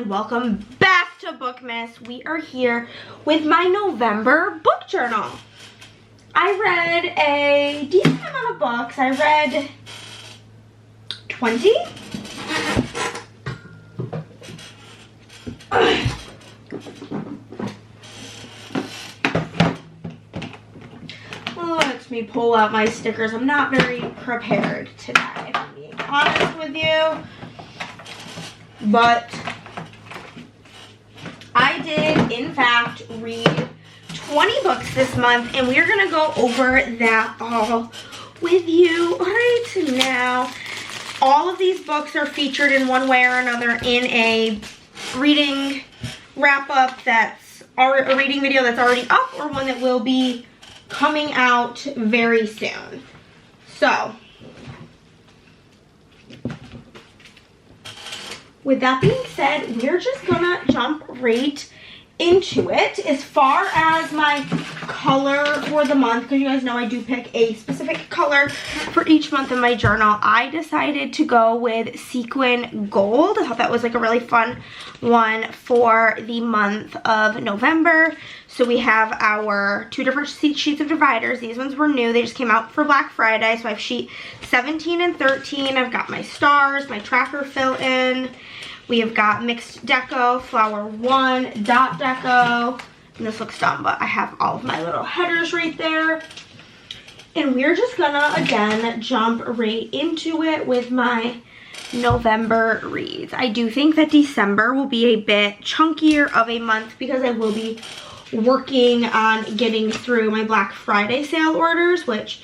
welcome back to Bookmas. We are here with my November book journal. I read a decent amount of books. I read 20. Let me pull out my stickers. I'm not very prepared today, if I'm being honest with you. But I did, in fact, read 20 books this month, and we're going to go over that all with you right now. All of these books are featured in one way or another in a reading wrap-up that's a reading video that's already up, or one that will be coming out very soon. So, with that being said, we're just gonna jump right into it. As far as my color for the month, because you guys know I do pick a specific color for each month in my journal, I decided to go with Sequin Gold. I thought that was like a really fun one for the month of November. So we have our two different sheets of dividers. These ones were new. They just came out for Black Friday. So I have sheet 17 and 13. I've got my stars, my tracker fill-in. We have got mixed deco, flower 1, dot deco. And this looks dumb, but I have all of my little headers right there. And we're just gonna, again, jump right into it with my November reads. I do think that December will be a bit chunkier of a month because I will be working on getting through my Black Friday sale orders, which,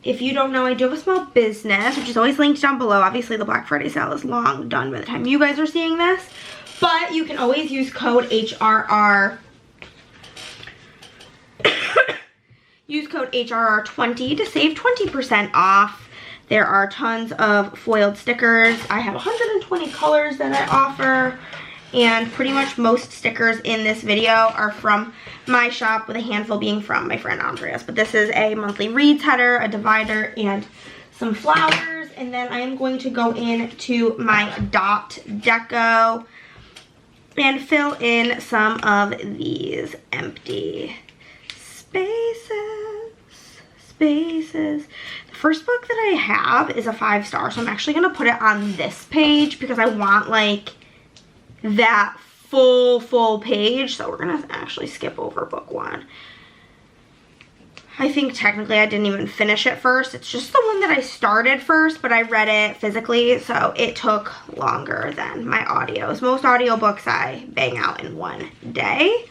if you don't know, I do have a small business, which is always linked down below. Obviously, the Black Friday sale is long done by the time you guys are seeing this, but you can always use code HRR. Use code HRR20 to save 20% off. There are tons of foiled stickers. I have 120 colors that I offer, and pretty much most stickers in this video are from my shop, with a handful being from my friend Andrea's. But this is a monthly reads header, a divider, and some flowers. And then I am going to go into my dot deco and fill in some of these empty spaces. The first book that I have is a 5-star, so I'm actually going to put it on this page because I want like that full page. So we're gonna actually skip over book 1. I think technically I didn't even finish it first. It's just the one that I started first, but I read it physically, so it took longer than my audios. Most audiobooks I bang out in one day,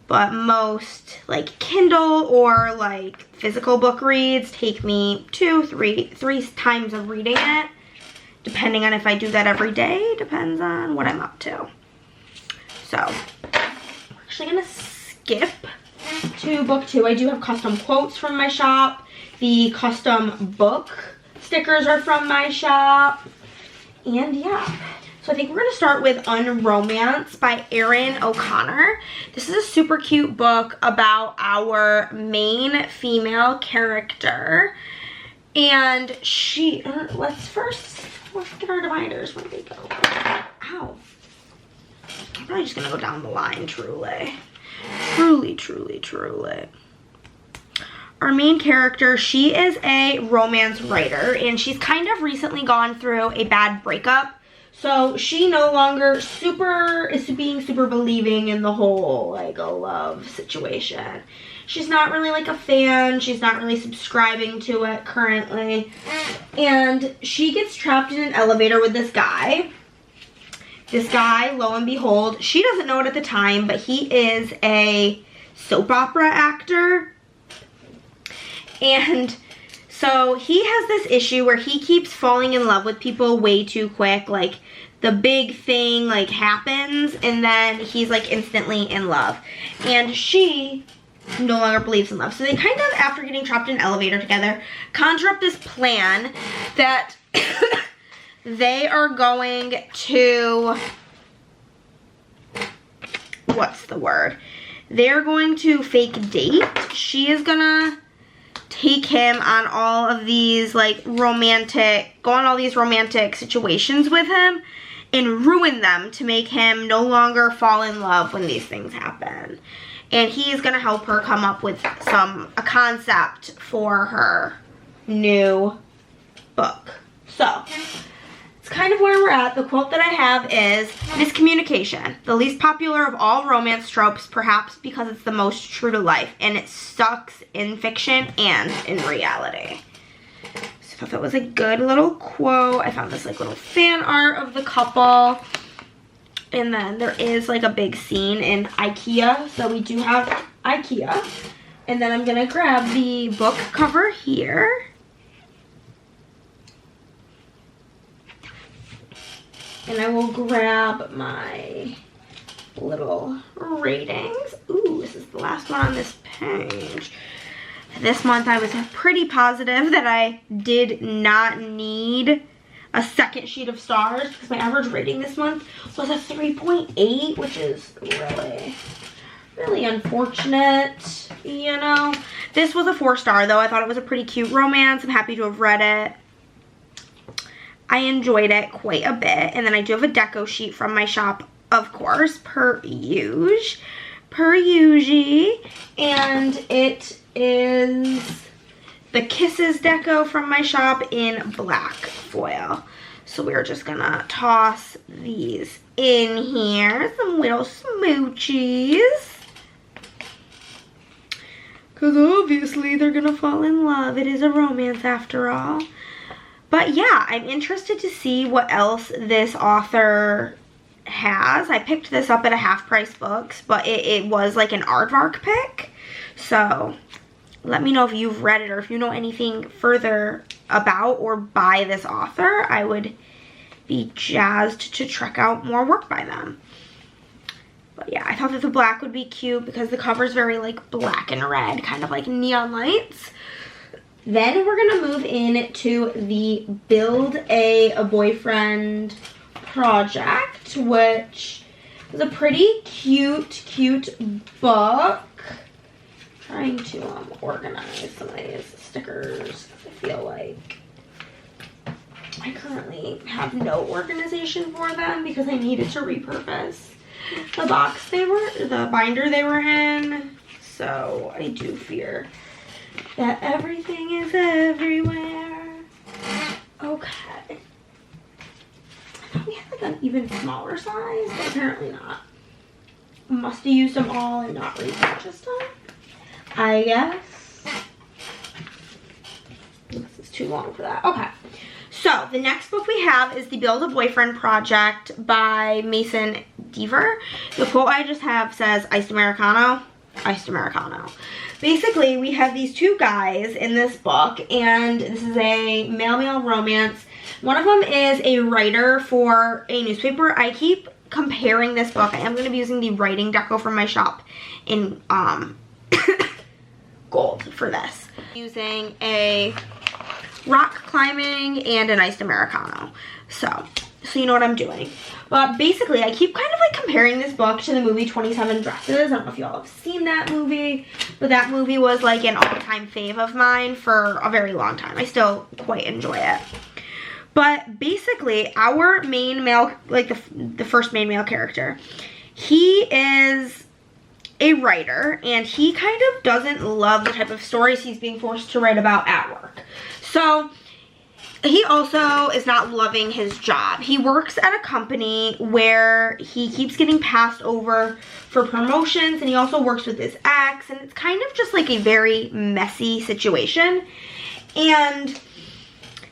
but most like Kindle or like physical book reads take me three times of reading it. Depending on if I do that every day, depends on what I'm up to. So, we're actually gonna skip to book 2. I do have custom quotes from my shop. The custom book stickers are from my shop. And yeah. So I think we're gonna start with Unromance by Erin O'Connor. This is a super cute book about our main female character. And she, let's get our dividers. Where they go? Ow. I'm probably just gonna go down the line, truly. Our main character, she is a romance writer, and she's kind of recently gone through a bad breakup. So she no longer is being super believing in the whole like a love situation. She's not really like a fan. She's not really subscribing to it currently. And she gets trapped in an elevator with this guy. This guy, lo and behold, she doesn't know it at the time, but he is a soap opera actor. And so he has this issue where he keeps falling in love with people way too quick. Like, the big thing like happens, and then he's like instantly in love. And she no longer believes in love. So they kind of, after getting trapped in an elevator together, conjure up this plan that they are going to, what's the word? They're going to fake date. She is gonna take him on all of these like go on all these romantic situations with him. and ruin them to make him no longer fall in love when these things happen. And he's gonna help her come up with a concept for her new book. So, it's kind of where we're at. The quote that I have is, miscommunication, the least popular of all romance tropes, perhaps because it's the most true to life, and it sucks in fiction and in reality. So I thought that was a good little quote. I found this like little fan art of the couple. And then there is like a big scene in IKEA. So we do have IKEA. And then I'm gonna grab the book cover here. And I will grab my little ratings. Ooh, this is the last one on this page. This month I was pretty positive that I did not need a second sheet of stars because my average rating this month was a 3.8, which is really unfortunate, you know. This was a 4-star though. I thought it was a pretty cute romance. I'm happy to have read it. I enjoyed it quite a bit. And then I do have a deco sheet from my shop, of course, per usual. And it is the Kisses deco from my shop in black foil. So we're just gonna toss these in here, some little smoochies. Because obviously they're gonna fall in love. It is a romance after all. But yeah, I'm interested to see what else this author has. I picked this up at a Half Price Books, but it was like an aardvark pick. So let me know if you've read it or if you know anything further about or by this author. I would be jazzed to check out more work by them. But yeah, I thought that the black would be cute because the cover's very like black and red, kind of like neon lights. Then we're gonna move into the Build a Boyfriend project, which is a pretty cute book. Trying to organize some of these stickers. I feel like I currently have no organization for them because I needed to repurpose the binder they were in. So I do fear that everything is everywhere. Okay. I thought we had like an even smaller size, but apparently not. Must have used them all and not repurchased them, I guess. This is too long for that. Okay. So the next book we have is the Build a Boyfriend project by Mason Deaver. The quote I just have says, iced Americano, iced Americano. Basically, we have these two guys in this book, and this is a male-male romance. One of them is a writer for a newspaper. I keep comparing this book. I am going to be using the writing deco from my shop in gold for this. Using a rock climbing and an iced Americano. So you know what I'm doing. But basically, I keep kind of like comparing this book to the movie 27 Dresses. I don't know if y'all have seen that movie, but that movie was like an all-time fave of mine for a very long time. I still quite enjoy it. But basically, our main male, like the first main male character, he is a writer, and he kind of doesn't love the type of stories he's being forced to write about at work. So he also is not loving his job. He works at a company where he keeps getting passed over for promotions, and he also works with his ex, and it's kind of just like a very messy situation. And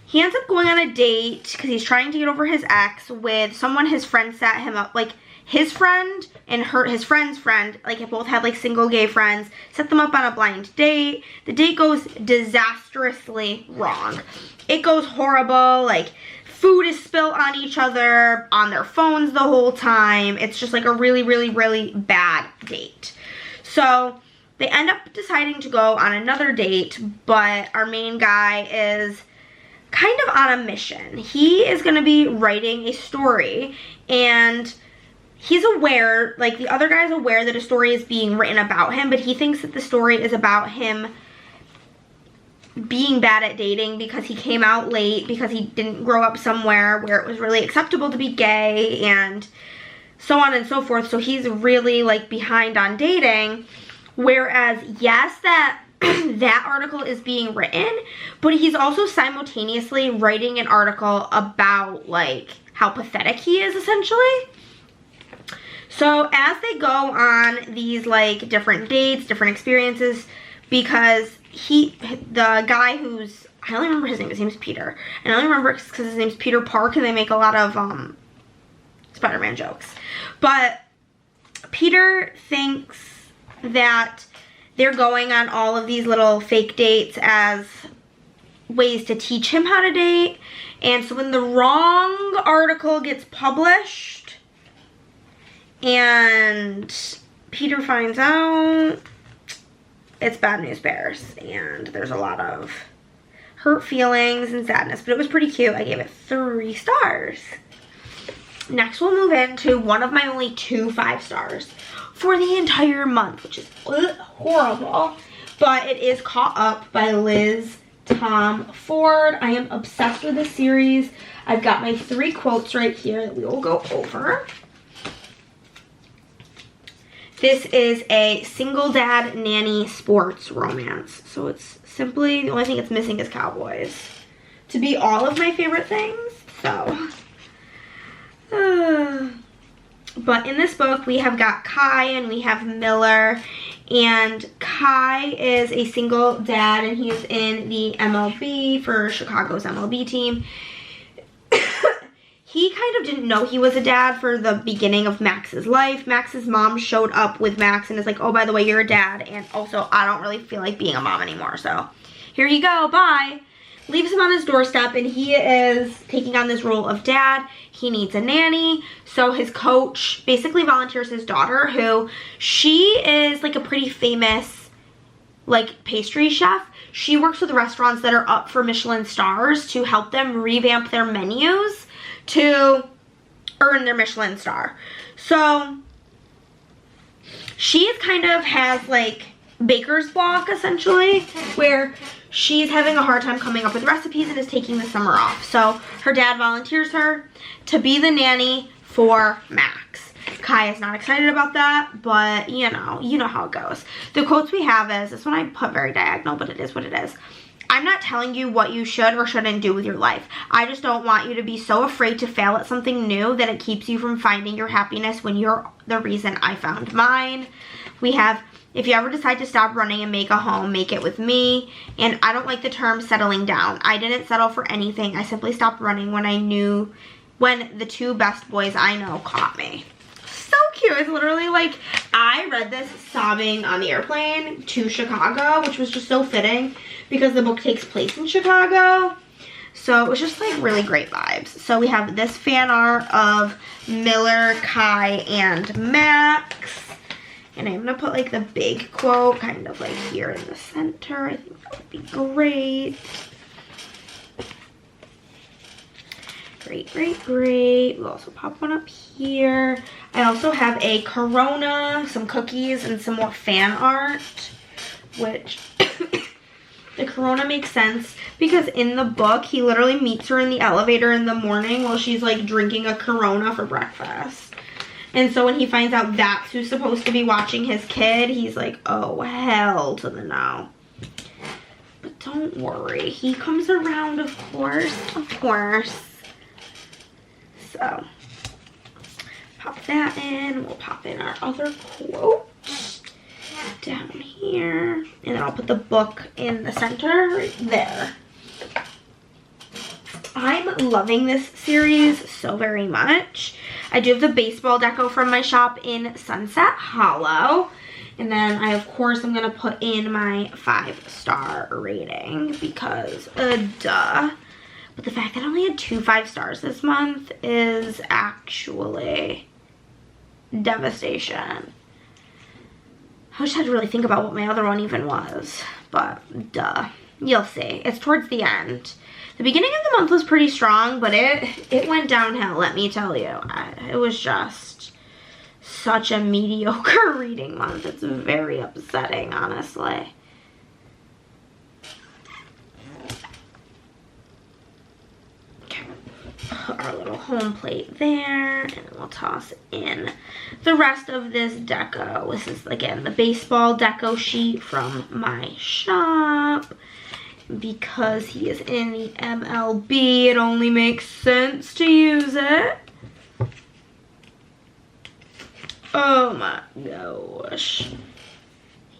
he ends up going on a date because he's trying to get over his ex with someone his friend set him up, like his friend and his friend's friend, like they both had like single gay friends, set them up on a blind date. The date goes disastrously wrong. It goes horrible, like food is spilled on each other, on their phones the whole time. It's just like a really bad date. So they end up deciding to go on another date, but our main guy is kind of on a mission. He is going to be writing a story, and he's aware, like the other guy's aware that a story is being written about him, but he thinks that the story is about him being bad at dating because he came out late, because he didn't grow up somewhere where it was really acceptable to be gay, and so on and so forth. So he's really like behind on dating. Whereas, yes, that that article is being written, but he's also simultaneously writing an article about like how pathetic he is, essentially. So as they go on these like different dates, different experiences, because the guy who's, I only remember his name's Peter, and I only remember because his name's Peter Park, and they make a lot of Spider-Man jokes. But Peter thinks that they're going on all of these little fake dates as ways to teach him how to date. And so when the wrong article gets published and Peter finds out, it's bad news bears, and there's a lot of hurt feelings and sadness. But it was pretty cute. I gave it 3 stars. Next, we'll move into one of my only 2 5 stars for the entire month, which is horrible. But it is Caught Up by Liz Tom Ford. I am obsessed with this series. I've got my 3 quotes right here that we will go over. This is a single dad nanny sports romance. So it's simply, the only thing it's missing is cowboys to be all of my favorite things. So, but in this book we have got Kai and we have Miller. And Kai is a single dad, and he's in the MLB for Chicago's MLB team. He kind of didn't know he was a dad for the beginning of Max's life. Max's mom showed up with Max and is like, oh, by the way, you're a dad. And also, I don't really feel like being a mom anymore. So here you go. Bye. Leaves him on his doorstep, and he is taking on this role of dad. He needs a nanny. So his coach basically volunteers his daughter, who she is like a pretty famous like pastry chef. She works with restaurants that are up for Michelin stars to help them revamp their menus to earn their Michelin star. So she kind of has like baker's block, essentially, where she's having a hard time coming up with recipes and is taking the summer off. So her dad volunteers her to be the nanny for Max. Kai is not excited about that, but you know how it goes. The quotes we have is, this one I put very diagonal, but it is what it is. I'm not telling you what you should or shouldn't do with your life. I just don't want you to be so afraid to fail at something new that it keeps you from finding your happiness when you're the reason I found mine. We have, if you ever decide to stop running and make a home, make it with me. And I don't like the term settling down. I didn't settle for anything. I simply stopped running when the 2 best boys I know caught me. So cute. It's literally like, I read this sobbing on the airplane to Chicago, which was just so fitting because the book takes place in Chicago. So it was just like really great vibes. So we have this fan art of Miller, Kai, and Max. And I'm going to put like the big quote kind of like here in the center. I think that would be great. Great, great, great. We'll also pop one up here. I also have a Corona, some cookies, and some more fan art, which the Corona makes sense because in the book, he literally meets her in the elevator in the morning while she's like drinking a Corona for breakfast. And so when he finds out that's who's supposed to be watching his kid, he's like, oh, hell to the no. But don't worry, he comes around, of course, of course. So, pop that in. We'll pop in our other quote down here. And then I'll put the book in the center right there. I'm loving this series so very much. I do have the baseball deco from my shop in Sunset Hollow. And then I, of course, I'm going to put in my 5-star rating because, duh. But the fact that I only had 2 5 stars this month is actually devastation. I just had to really think about what my other one even was. But, duh. You'll see. It's towards the end. The beginning of the month was pretty strong, but it went downhill, let me tell you. It was just such a mediocre reading month. It's very upsetting, honestly. our little home plate there, and then we'll toss in the rest of this deco. This is, again, the baseball deco sheet from my shop. Because he is in the MLB, it only makes sense to use it. Oh my gosh.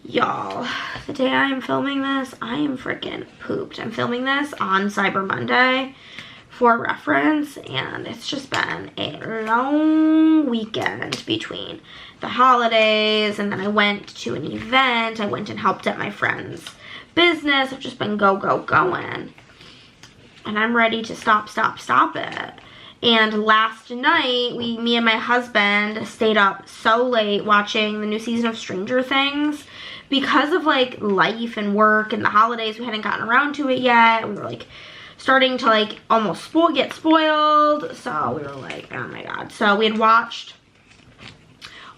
Y'all, the day I am filming this, I am freaking pooped. I'm filming this on Cyber Monday for reference, and it's just been a long weekend between the holidays, and then I went to an event. I went and helped at my friend's business. I've just been going, and I'm ready to stop it. And last night, me and my husband stayed up so late watching the new season of Stranger Things. Because of, like, life and work and the holidays, we hadn't gotten around to it yet. We were, like, starting to, like, almost get spoiled. So we were like, oh my god. So we had watched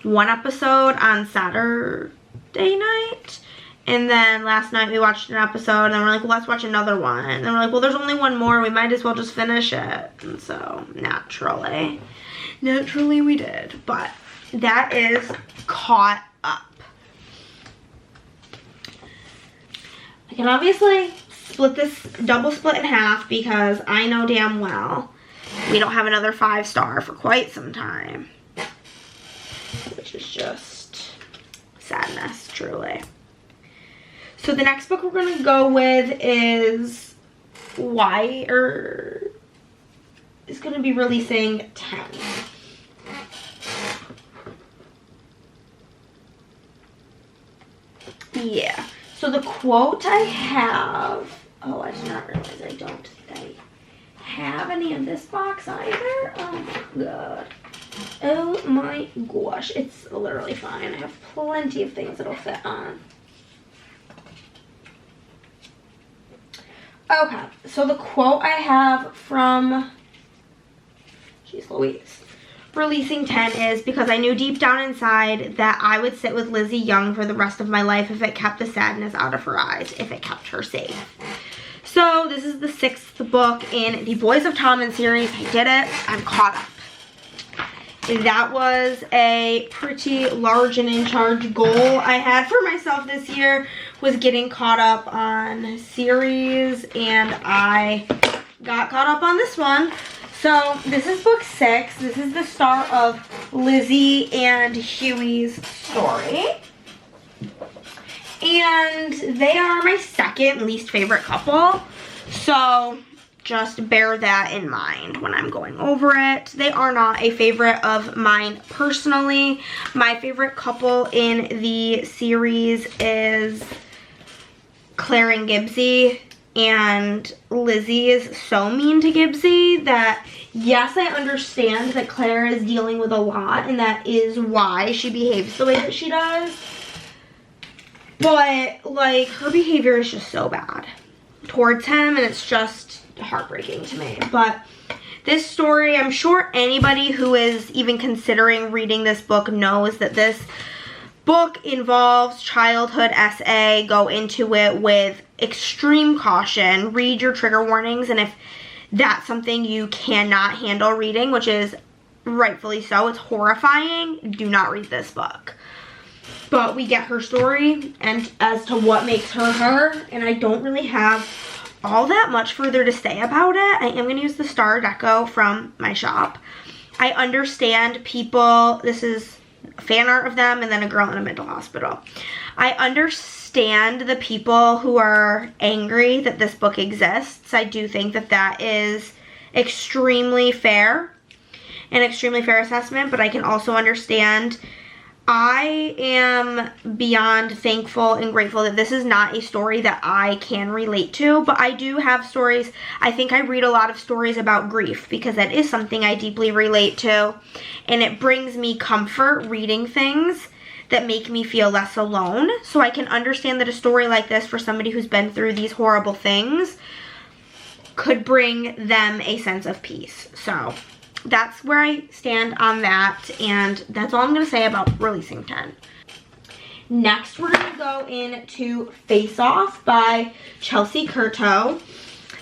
one episode on Saturday night. And then last night we watched an episode, and then we're like, well, let's watch another one. And then we're like, well, there's only one more. We might as well just finish it. And so, naturally we did. But that is caught up. I can obviously split this, double split in half, because I know damn well we don't have another 5-star for quite some time. Which is just sadness, truly. So the next book we're going to go with is is going to be releasing 10. Yeah. So the quote I have, oh, I did not realize I don't think I have any in this box either. Oh my god. Oh my gosh. It's literally fine. I have plenty of things that'll fit on. Okay, so the quote I have from, jeez Louise, releasing 10 is, because I knew deep down inside that I would sit with Lizzie Young for the rest of my life if it kept the sadness out of her eyes, if it kept her safe. So this is the 6th book in the Boys of Tommen series. I did it. I'm caught up. That was a pretty large and in charge goal I had for myself this year, was getting caught up on series, and I got caught up on this one. So this is book 6. This is the start of Lizzie and Huey's story. And they are my second least favorite couple. So just bear that in mind when I'm going over it. They are not a favorite of mine personally. My favorite couple in the series is Claire and Gibbsy. And Lizzie is so mean to Gibbsy that, yes, I understand that Claire is dealing with a lot, and that is why she behaves the way that she does. But, like, her behavior is just so bad towards him, and it's just heartbreaking to me. But this story, I'm sure anybody who is even considering reading this book knows that this book involves childhood SA. Go into it with extreme caution. Read your trigger warnings, and if that's something you cannot handle reading, which is rightfully so, it's horrifying, do not read this book. But we get her story and as to what makes her her, and I don't really have all that much further to say about it. I am going to use the star deco from my shop. I understand people, this is fan art of them and then a girl in a mental hospital. I understand the people who are angry that this book exists. I do think that that is extremely fair, an extremely fair assessment, but I can also understand. I am beyond thankful and grateful that this is not a story that I can relate to, but I do have stories. I think I read a lot of stories about grief because that is something I deeply relate to, and it brings me comfort reading things that make me feel less alone. So I can understand that a story like this for somebody who's been through these horrible things could bring them a sense of peace. So that's where I stand on that, and that's all I'm going to say about releasing 10. Next, we're going to go into Face Off by Chelsea Curto.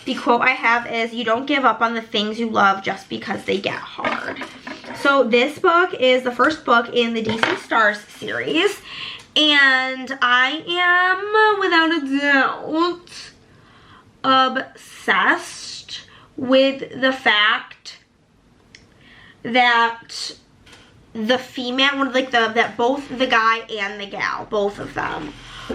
the quote I have is, "You don't give up on the things you love just because they get hard." So this book is the first book in the DC Stars series, and I am, without a doubt, obsessed with the fact that the female, like that both the guy and the gal, both of them,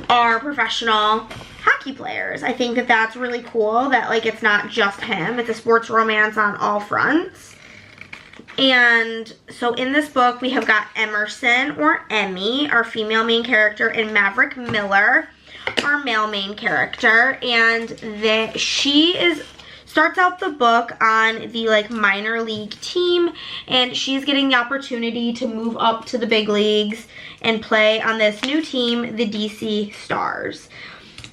are professional hockey players. I think that that's really cool, that like it's not just him, it's a sports romance on all fronts. And so in this book we have got Emerson, or Emmy, our female main character, and Maverick Miller, our male main character, and she starts out the book on the like minor league team, and she's getting the opportunity to move up to the big leagues and play on this new team, the DC Stars.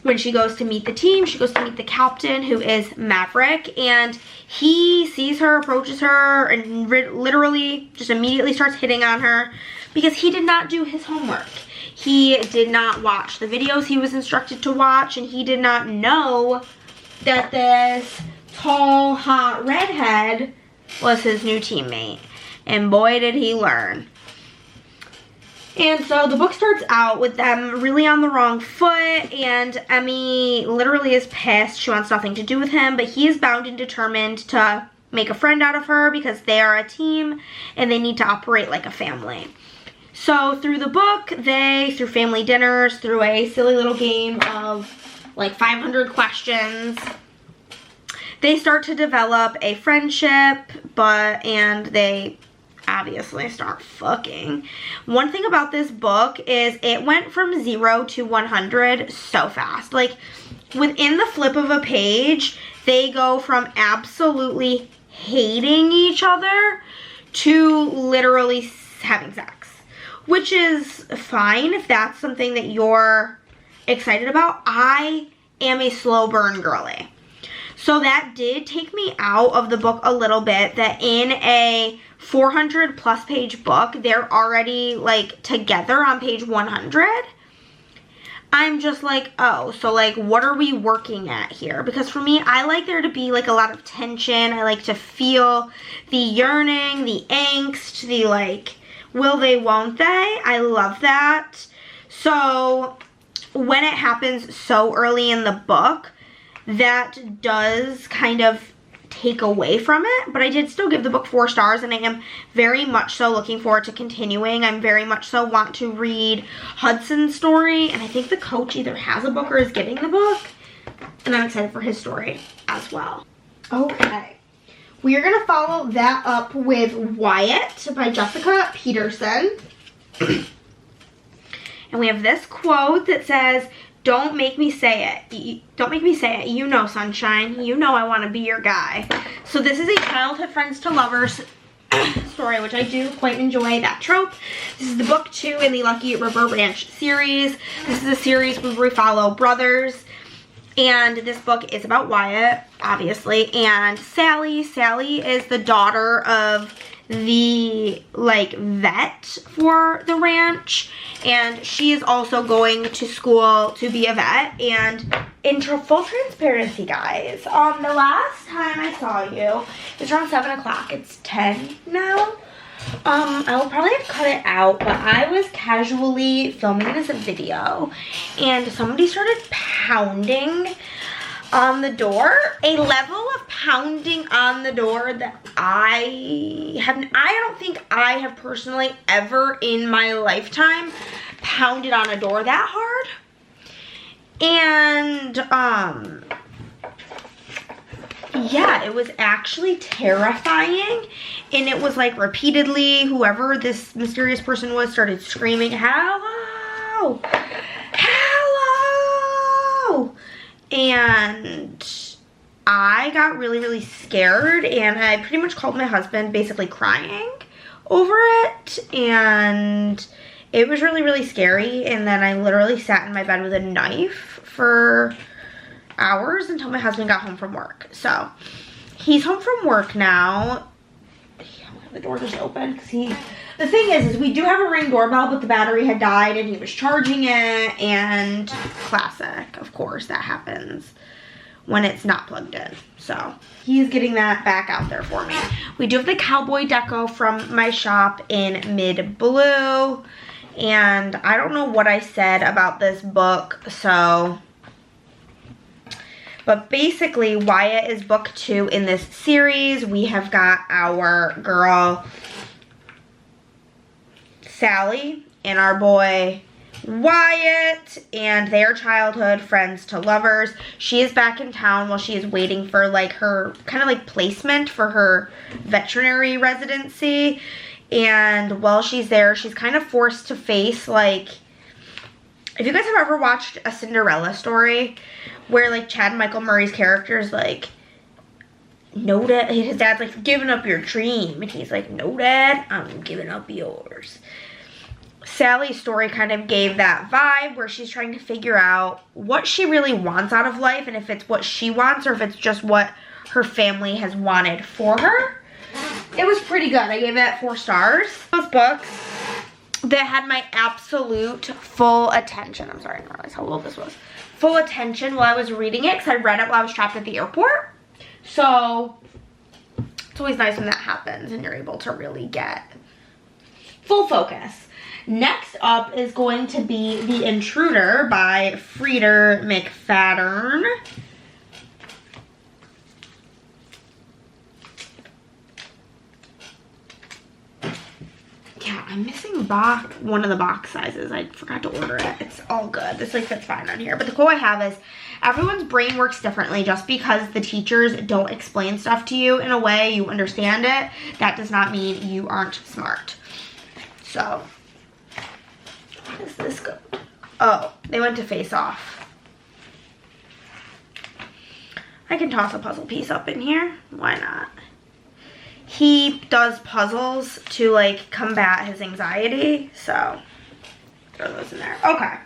When she goes to meet the team, she goes to meet the captain, who is Maverick, and he sees her, approaches her, and literally just immediately starts hitting on her because he did not do his homework. He did not watch the videos he was instructed to watch, and he did not know that this tall, hot redhead was his new teammate. And boy, did he learn. And so the book starts out with them really on the wrong foot, and Emmy literally is pissed. She wants nothing to do with him, but he is bound and determined to make a friend out of her because they are a team and they need to operate like a family. So through the book, through family dinners, through a silly little game of like 500 questions, they start to develop a friendship, and they obviously start fucking. One thing about this book is it went from 0 to 100 so fast. Like, within the flip of a page, they go from absolutely hating each other to literally having sex, which is fine if that's something that you're excited about. I am a slow burn girly. So that did take me out of the book a little bit, that in a 400 plus page book, they're already like together on page 100. I'm just like, oh, so like what are we working at here? Because for me, I like there to be like a lot of tension. I like to feel the yearning, the angst, the like, will they, won't they? I love that. So when it happens so early in the book, that does kind of take away from it, but I did still give the book 4 stars, and I am very much so looking forward to continuing. I'm very much so want to read Hudson's story, and I think the coach either has a book or is getting the book, and I'm excited for his story as well. Okay, we are going to follow that up with Wyatt by Jessica Peterson. And we have this quote that says, "Don't make me say it. Don't make me say it. You know, sunshine. You know I want to be your guy." So this is a childhood friends to lovers story, which I do quite enjoy that trope. This is the book 2 in the Lucky River Ranch series. This is a series where we follow brothers, and this book is about Wyatt, obviously, and Sally. Sally is the daughter of the like vet for the ranch, and she is also going to school to be a vet. And in full transparency, guys, the last time I saw you, it was around 7 o'clock. It's 10 now. I will probably have cut it out, but I was casually filming it as a video, and somebody started pounding on the door, a level of pounding on the door that I don't think I have personally ever in my lifetime pounded on a door that hard. And yeah, it was actually terrifying, and it was like repeatedly, whoever this mysterious person was started screaming, "Hello! Hello!" And I got really, really scared, and I pretty much called my husband, basically crying over it, and it was really, really scary. And then I literally sat in my bed with a knife for hours until my husband got home from work. So he's home from work now. The door just opened because the thing is we do have a Ring doorbell, but the battery had died and he was charging it, and classic, of course, that happens when it's not plugged in. So he's getting that back out there for me. We do have the cowboy deco from my shop in mid blue. And I don't know what I said about this book, so. But basically, Wyatt is book 2 in this series. We have got our girl, Sally, and our boy, Wyatt, and their childhood friends to lovers. She is back in town while she is waiting for like her kind of like placement for her veterinary residency. And while she's there, she's kind of forced to face like, if you guys have ever watched A Cinderella Story, where like Chad Michael Murray's character is like, no dad, his dad's like, you're giving up your dream, and he's like, no dad, I'm giving up yours. Sally's story kind of gave that vibe where she's trying to figure out what she really wants out of life, and if it's what she wants or if it's just what her family has wanted for her. It was pretty good. I gave it 4 stars. Those books that had my absolute full attention. I'm sorry, I didn't realize how old this was. Full attention while I was reading it because I read it while I was trapped at the airport. So it's always nice when that happens and you're able to really get full focus. Next up is going to be The Intruder by Frieder McFadden. Yeah, I'm missing one of the box sizes. I forgot to order it. It's all good. This like fits fine on here. But the quote I have is, everyone's brain works differently. Just because the teachers don't explain stuff to you in a way you understand it, that does not mean you aren't smart. So, how does this go? Oh, they went to Face Off. I can toss a puzzle piece up in here. Why not? He does puzzles to like combat his anxiety, so throw those in there. Okay,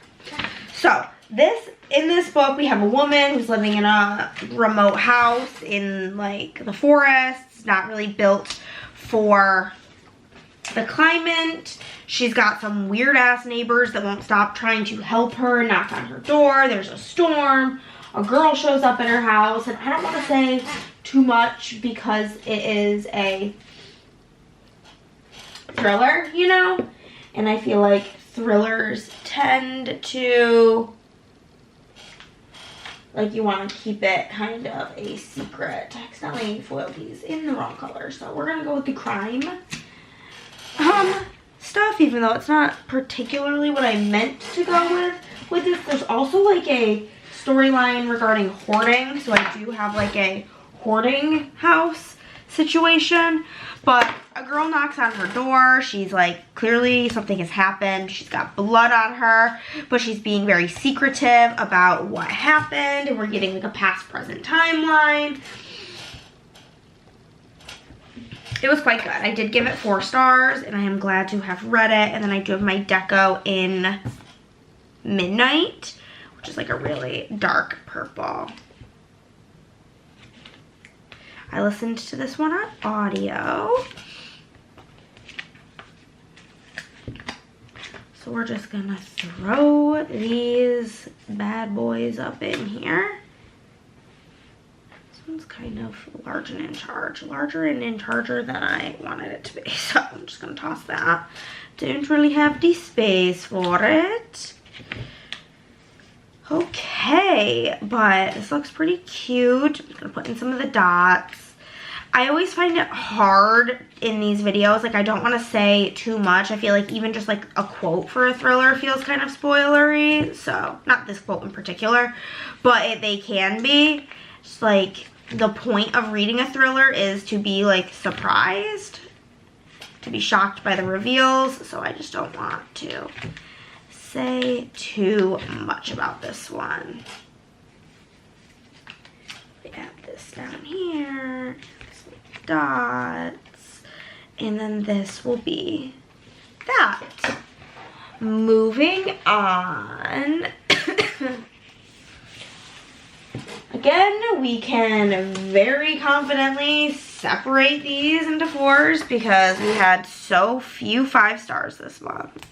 so in this book we have a woman who's living in a remote house in like the forest. It's not really built for the climate. She's got some weird ass neighbors that won't stop trying to help her, knock on her door. There's a storm. A girl shows up in her house, and I don't want to say too much because it is a thriller, you know? And I feel like thrillers tend to, like, you want to keep it kind of a secret. I accidentally foiled these in the wrong color, so we're going to go with the crime stuff, even though it's not particularly what I meant to go with this. There's also like a storyline regarding hoarding, so I do have like a hoarding house situation. But a girl knocks on her door. She's like, clearly something has happened. She's got blood on her, but she's being very secretive about what happened, and we're getting like a past present timeline. It was quite good. I did give it 4 stars, and I am glad to have read it. And then I do have my deco in Midnight, which is like a really dark purple. I listened to this one on audio. So we're just gonna throw these bad boys up in here. This one's kind of large and in charge. Larger and in charger than I wanted it to be. So I'm just gonna toss that. Don't really have the space for it. Okay, but this looks pretty cute. I'm just gonna put in some of the dots. I always find it hard in these videos. Like, I don't want to say too much. I feel like even just like a quote for a thriller feels kind of spoilery. So, not this quote in particular, but they can be. It's like, the point of reading a thriller is to be like surprised, to be shocked by the reveals. So I just don't want to say too much about this one. We have this down here, some dots, and then this will be that. Moving on. Again, we can very confidently separate these into 4s because we had so few 5 stars this month.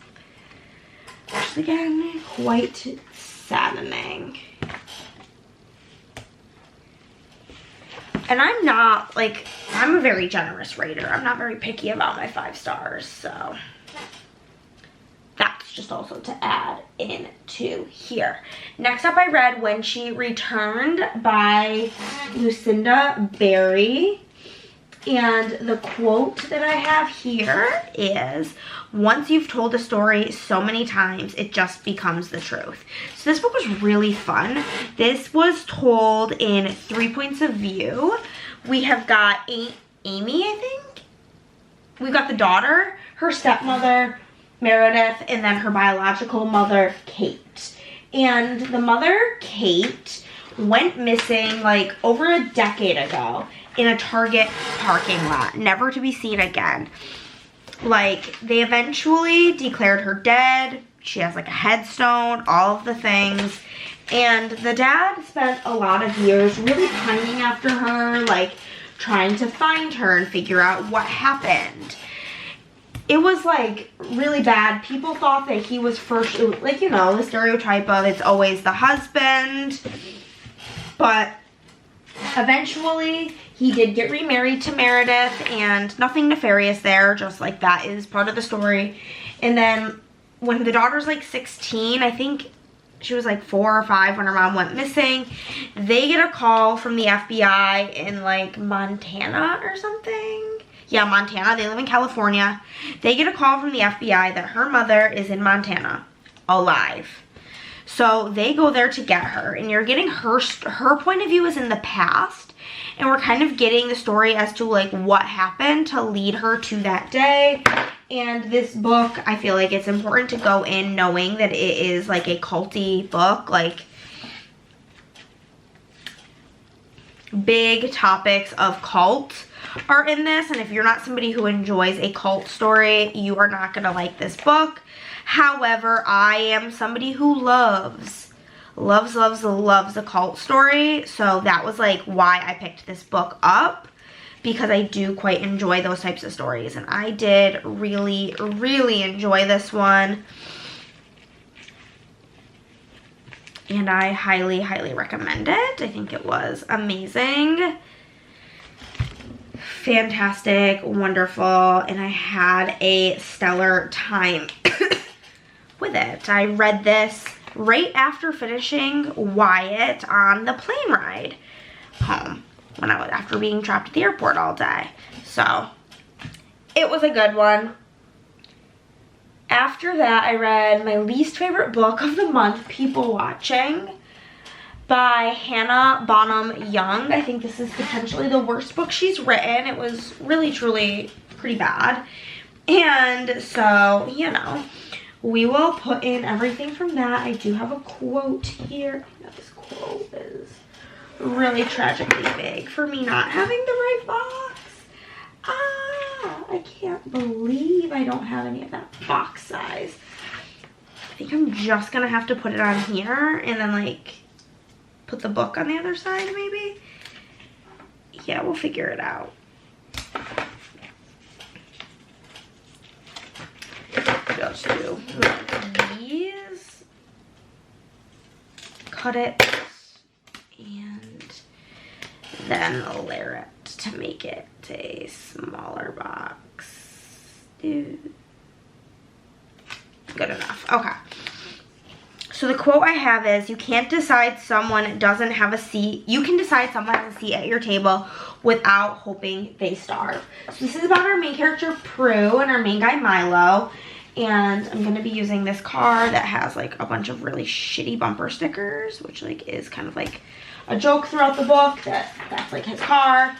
Which is, again, quite saddening. And I'm not, like, I'm a very generous rater. I'm not very picky about my 5 stars, so that's just also to add into here. Next up, I read When She Returned by Lucinda Berry. And the quote that I have here is, once you've told a story so many times, it just becomes the truth. So this book was really fun. This was told in 3 points of view. We have got Amy, I think. We've got the daughter, her stepmother, Meredith, and then her biological mother, Kate. And the mother, Kate, went missing like over a decade ago in a Target parking lot, never to be seen again. Like, they eventually declared her dead. She has like a headstone, all of the things. And the dad spent a lot of years really pining after her, like trying to find her and figure out what happened. It was like really bad. People thought that he was first, like, you know, the stereotype of it's always the husband. But eventually he did get remarried to Meredith, and nothing nefarious there, just like that is part of the story. And then when the daughter's like 16, I think she was like 4 or 5 when her mom went missing, they get a call from the FBI in like Montana or something. Yeah, Montana. They live in California. They get a call from the FBI that her mother is in Montana, alive. So they go there to get her, and you're getting her point of view is in the past, and we're kind of getting the story as to like what happened to lead her to that day. And this book, I feel like it's important to go in knowing that it is like a culty book, like big topics of cult are in this, and if you're not somebody who enjoys a cult story, you are not gonna like this book. However, I am somebody who loves a cult story, so that was like why I picked this book up, because I do quite enjoy those types of stories, and I did really, really enjoy this one. And I highly, highly recommend it. I think it was amazing. Fantastic, wonderful, and I had a stellar time with it. I read this right after finishing Wyatt on the plane ride home when I was after being trapped at the airport all day. So it was a good one. After that, I read my least favorite book of the month, People Watching, by Hannah Bonham Young. I think this is potentially the worst book she's written. It was really, truly pretty bad. And so, you know, we will put in everything from that. I do have a quote here. I know this quote is really tragically big for me not having the right box. I can't believe I don't have any of that box size. I think I'm just gonna have to put it on here and then like put the book on the other side maybe. Yeah, we'll figure it out. Just do these, cut it, and then layer it to make it a smaller box. Good enough. Okay. So the quote I have is, you can't decide someone doesn't have a seat. You can decide someone has a seat at your table without hoping they starve. So this is about our main character, Prue, and our main guy, Milo. And I'm going to be using this car that has like a bunch of really shitty bumper stickers, which like is kind of like a joke throughout the book that's like his car.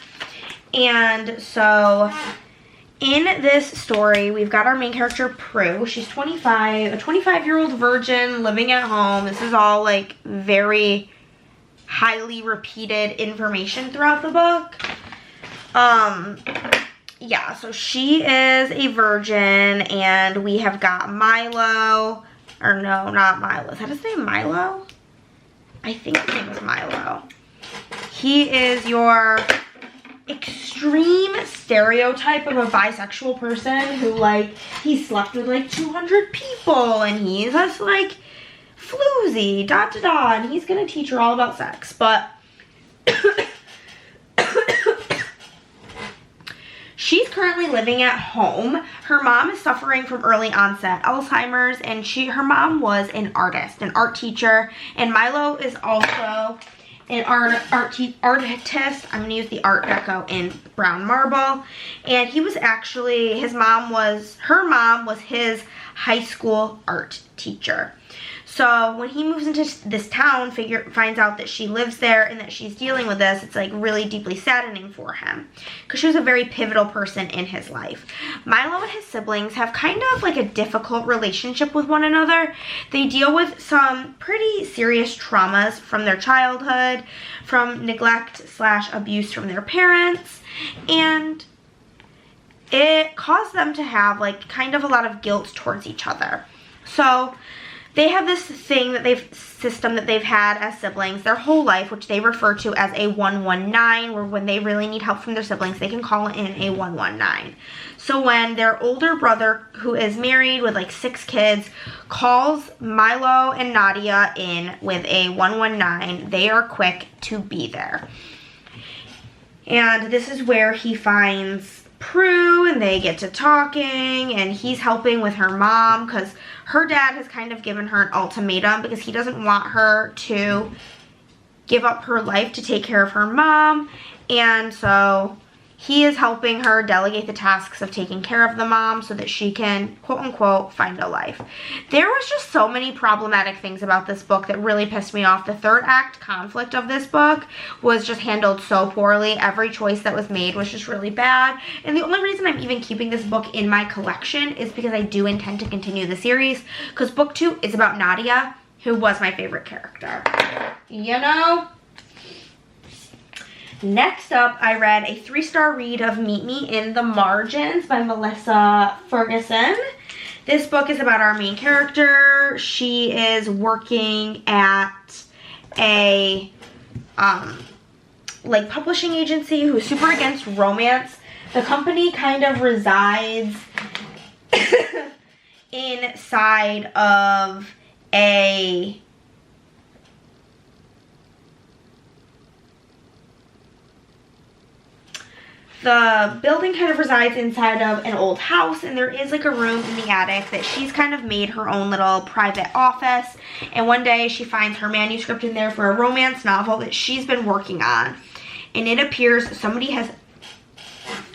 And so in this story, we've got our main character, Prue. She's 25, a 25-year-old virgin living at home. This is all like very highly repeated information throughout the book. Yeah, so she is a virgin, and we have got Milo, or no, not Milo. Is that his name, Milo? I think his name is Milo. He is your extreme stereotype of a bisexual person who, like, he slept with, like, 200 people, and he's just, like, floozy, and he's gonna teach her all about sex, but currently living at home. Her mom is suffering from early onset Alzheimer's, and her mom was an artist, an art teacher, and Milo is also an artist. I'm going to use the Art Deco in brown marble. And he was actually, her mom was his high school art teacher. So when he moves into this town, finds out that she lives there and that she's dealing with this, it's like really deeply saddening for him because she was a very pivotal person in his life. Milo and his siblings have kind of like a difficult relationship with one another. They deal with some pretty serious traumas from their childhood, from neglect/abuse from their parents, and it caused them to have like kind of a lot of guilt towards each other. So they have this system that they've had as siblings their whole life, which they refer to as a 119, where when they really need help from their siblings, they can call in a 119. So when their older brother, who is married with like 6 kids, calls Milo and Nadia in with a 119, they are quick to be there. And this is where he finds Prue, and they get to talking, and he's helping with her mom because her dad has kind of given her an ultimatum because he doesn't want her to give up her life to take care of her mom, and so he is helping her delegate the tasks of taking care of the mom so that she can, quote unquote, find a life. There was just so many problematic things about this book that really pissed me off. The third act conflict of this book was just handled so poorly. Every choice that was made was just really bad. And the only reason I'm even keeping this book in my collection is because I do intend to continue the series, because book 2 is about Nadia, who was my favorite character. You know? Next up, I read a 3-star read of Meet Me in the Margins by Melissa Ferguson. This book is about our main character. She is working at a like publishing agency who's super against romance. The company kind of resides inside of a the building kind of resides inside of an old house, and there is like a room in the attic that she's kind of made her own little private office. And one day she finds her manuscript in there for a romance novel that she's been working on, and it appears somebody has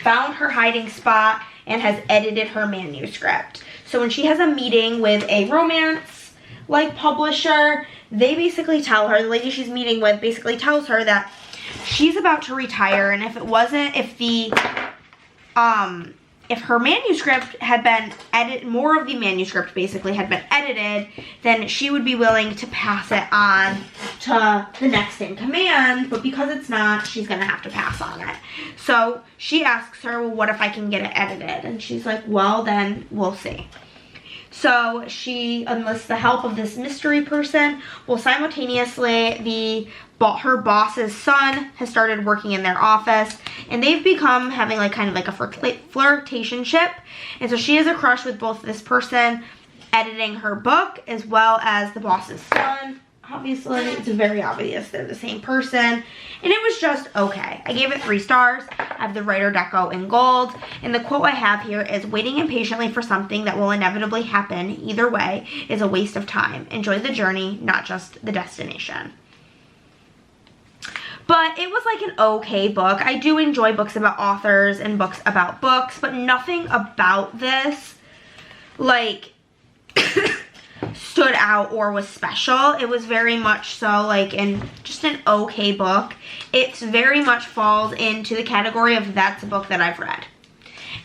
found her hiding spot and has edited her manuscript. So when she has a meeting with a romance like publisher, they basically tell her, the lady she's meeting with basically tells her that she's about to retire, and if her manuscript had been edited, more of the manuscript basically had been edited, then she would be willing to pass it on to the next in command, but because it's not, she's gonna have to pass on it. So she asks her, well, what if I can get it edited? And she's like, well, then we'll see. So she enlists the help of this mystery person. Well, simultaneously, her boss's son has started working in their office, and they've become having like kind of like a flirtationship. And so she has a crush with both this person editing her book as well as the boss's son. Obviously, it's very obvious they're the same person, and it was just okay. I gave it 3 stars. I have the writer deco in gold, and the quote I have here is, waiting impatiently for something that will inevitably happen either way is a waste of time. Enjoy the journey, not just the destination. But it was like an okay book. I do enjoy books about authors and books about books, but nothing about this like stood out or was special. It was very much so like just an okay book. It very much falls into the category of that's a book that I've read.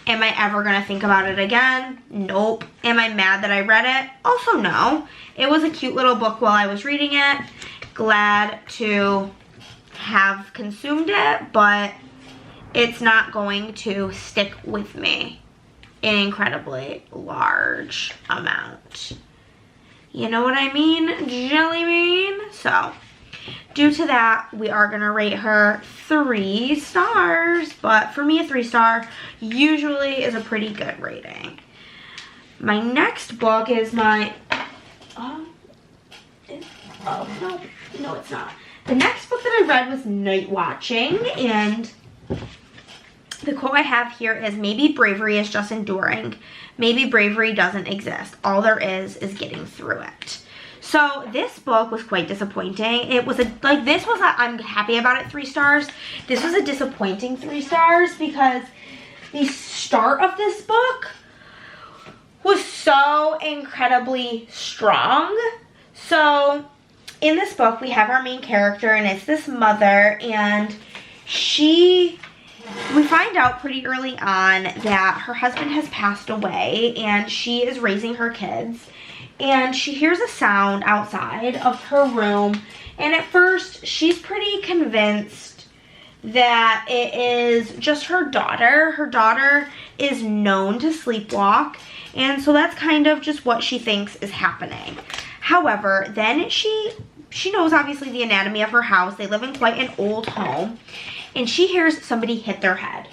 Am I ever gonna think about it again? Nope. Am I mad that I read it? Also no. It was a cute little book while I was reading it. Glad to have consumed it, but it's not going to stick with me in an incredibly large amount. You know what I mean? Jelly bean? So, due to that, we are going to rate her 3 stars. But for me, a 3-star usually is a pretty good rating. My next book is my... no, it's not. The next book that I read was Night Watching, and The quote I have here is, maybe bravery is just enduring. Maybe bravery doesn't exist. All there is getting through it. So this book was quite disappointing. It was I'm happy about it 3 stars. This was a disappointing 3 stars because the start of this book was so incredibly strong. So in this book, we have our main character, and it's this mother, and we find out pretty early on that her husband has passed away, and she is raising her kids, and she hears a sound outside of her room, and at first, she's pretty convinced that it is just her daughter. Her daughter is known to sleepwalk, and so that's kind of just what she thinks is happening. However, then she knows obviously the anatomy of her house. They live in quite an old home, and she hears somebody hit their head.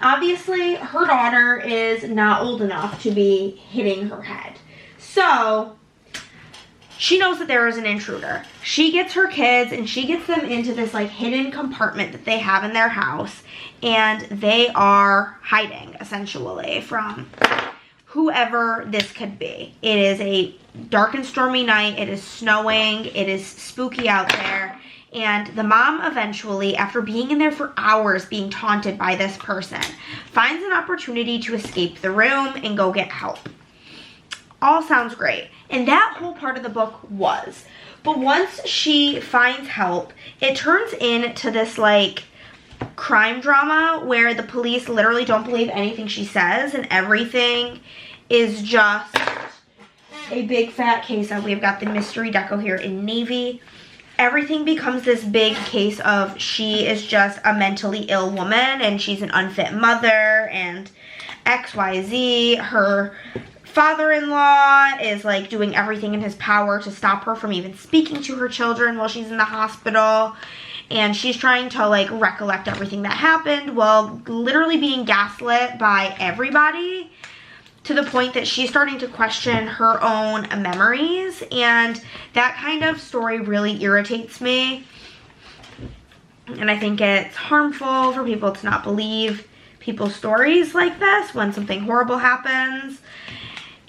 Obviously, her daughter is not old enough to be hitting her head. So she knows that there is an intruder. She gets her kids and she gets them into this like hidden compartment that they have in their house, and they are hiding essentially from whoever this could be. It is a dark and stormy night. It is snowing. It is spooky out there. And the mom eventually, after being in there for hours being taunted by this person, finds an opportunity to escape the room and go get help. All sounds great. And that whole part of the book was. But once she finds help, it turns into this like crime drama where the police literally don't believe anything she says, and everything is just a big fat case of, we've got the mystery deco here in navy. Everything becomes this big case of she is just a mentally ill woman and she's an unfit mother and XYZ. Her father-in-law is like doing everything in his power to stop her from even speaking to her children while she's in the hospital. And she's trying to like recollect everything that happened while literally being gaslit by everybody, to the point that she's starting to question her own memories. And that kind of story really irritates me. And I think it's harmful for people to not believe people's stories like this when something horrible happens,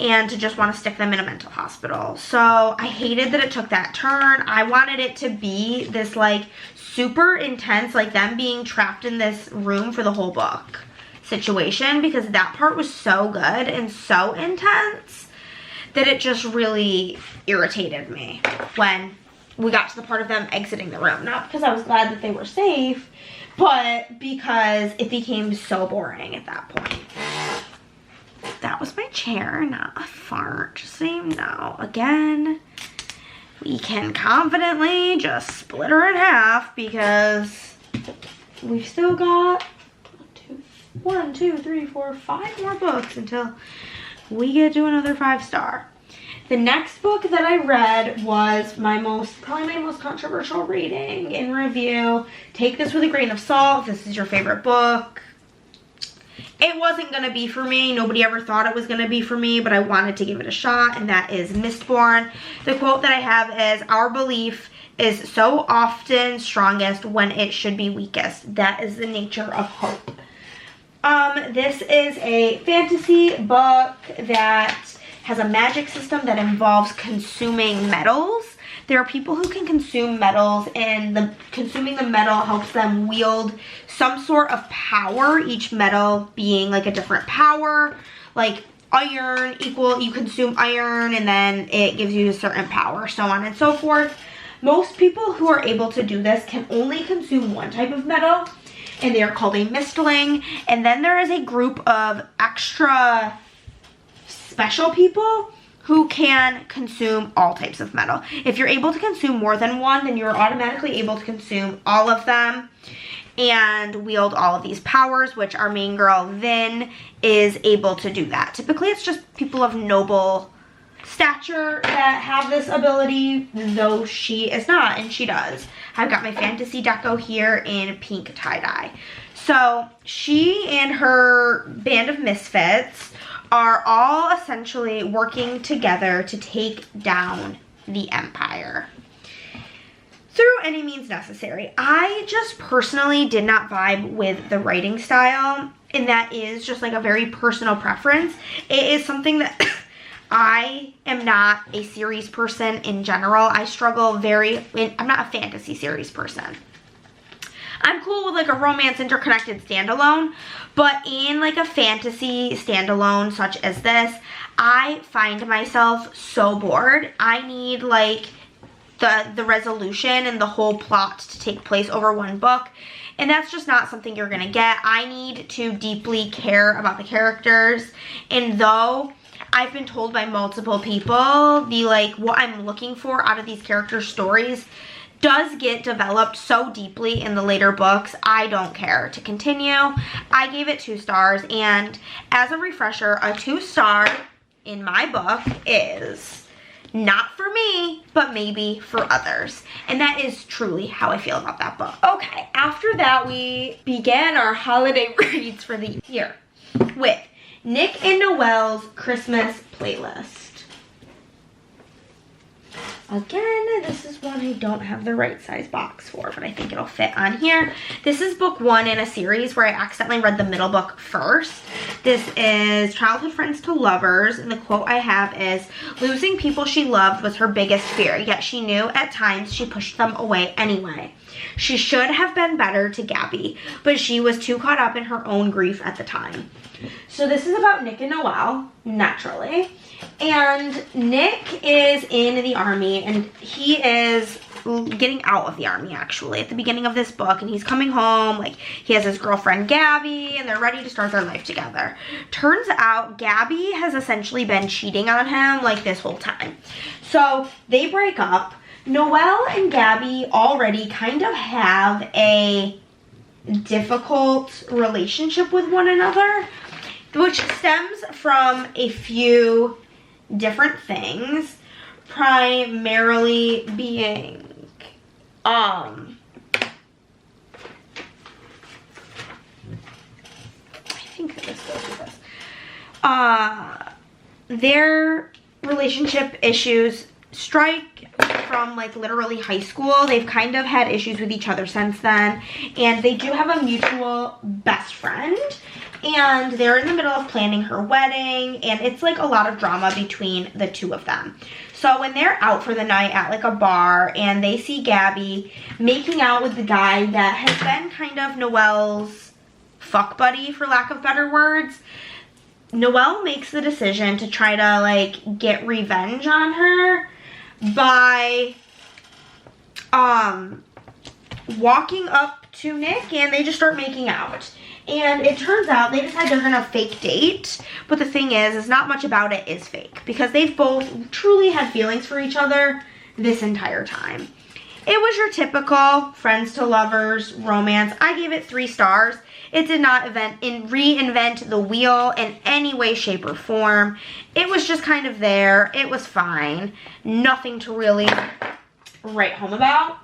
and to just want to stick them in a mental hospital. So I hated that it took that turn. I wanted it to be this like super intense, like them being trapped in this room for the whole book situation, because that part was so good and so intense that it just really irritated me when we got to the part of them exiting the room. Not because I was glad that they were safe, but because it became so boring at that point. That was my chair, not a fart, just so you know. Again, we can confidently just split her in half because we've still got 1, 2, 3, 4, 5 more books until we get to another 5-star. The next book that I read was probably my most controversial reading in review. Take this with a grain of salt. If this is your favorite book. It wasn't going to be for me. Nobody ever thought it was going to be for me, but I wanted to give it a shot, and that is Mistborn. The quote that I have is, "Our belief is so often strongest when it should be weakest. That is the nature of hope." This is a fantasy book that has a magic system that involves consuming metals. There are people who can consume metals, and consuming the metal helps them wield some sort of power, each metal being like a different power. Like iron you consume iron and then it gives you a certain power, so on and so forth. Most people who are able to do this can only consume one type of metal, and they are called a mistling. And then there is a group of extra special people who can consume all types of metal. If you're able to consume more than one, then you're automatically able to consume all of them and wield all of these powers, which our main girl, Vin, is able to do that. Typically, it's just people of noble stature that have this ability, though she is not, and she does. I've got my fantasy deco here in pink tie-dye. So she and her band of misfits are all essentially working together to take down the Empire. through any means necessary. I just personally did not vibe with the writing style, and that is just like a very personal preference. It is something that I am not a series person in general. I struggle I'm not a fantasy series person. I'm cool with like a romance interconnected standalone, but in like a fantasy standalone such as this, I find myself so bored. I need like the resolution and the whole plot to take place over one book, and that's just not something you're gonna get. I need to deeply care about the characters, and though I've been told by multiple people what I'm looking for out of these characters' stories does get developed so deeply in the later books, I don't care to continue. I gave it 2 stars, and as a refresher, a 2-star in my book is not for me, but maybe for others. And that is truly how I feel about that book. Okay, after that, we began our holiday reads for the year with Nick and Noelle's Christmas playlist. Again, this is one I don't have the right size box for, but I think it'll fit on here. This is book 1 in a series where I accidentally read the middle book first. This is Childhood Friends to Lovers, and the quote I have is, "Losing people she loved was her biggest fear, yet she knew at times she pushed them away anyway. She should have been better to Gabby, but she was too caught up in her own grief at the time." So this is about Nick and Noelle, naturally. And Nick is in the army, and he is getting out of the army actually at the beginning of this book, and he's coming home. Like, he has his girlfriend Gabby, and they're ready to start their life together. Turns out Gabby has essentially been cheating on him like this whole time. So they break up. Noelle and Gabby already kind of have a difficult relationship with one another, which stems from a few different things, primarily being I think that this goes with this. Their relationship issues strike from like literally high school. They've kind of had issues with each other since then, and they do have a mutual best friend, and they're in the middle of planning her wedding, and it's like a lot of drama between the two of them. So when they're out for the night at like a bar, and they see Gabby making out with the guy that has been kind of Noelle's fuck buddy, for lack of better words, Noelle makes the decision to try to like get revenge on her by walking up to Nick, and they just start making out. And it turns out they decide they're gonna fake date, but the thing is not much about it is fake, because they've both truly had feelings for each other this entire time. It was your typical friends to lovers romance. I gave it 3 stars. It did not reinvent the wheel in any way, shape, or form. It was just kind of there. It was fine. Nothing to really write home about.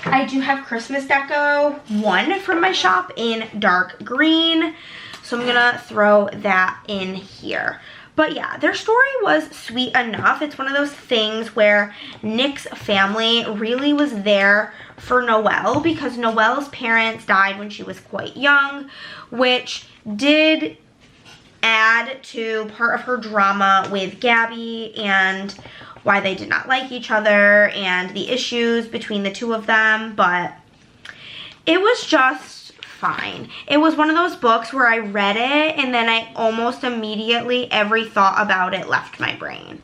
I do have Christmas Deco 1 from my shop in dark green, so I'm gonna throw that in here. But yeah, their story was sweet enough. It's one of those things where Nick's family really was there for Noelle, because Noelle's parents died when she was quite young, which did add to part of her drama with Gabby and why they did not like each other and the issues between the two of them. But it was just fine. It was one of those books where I read it and then I almost immediately, every thought about it left my brain.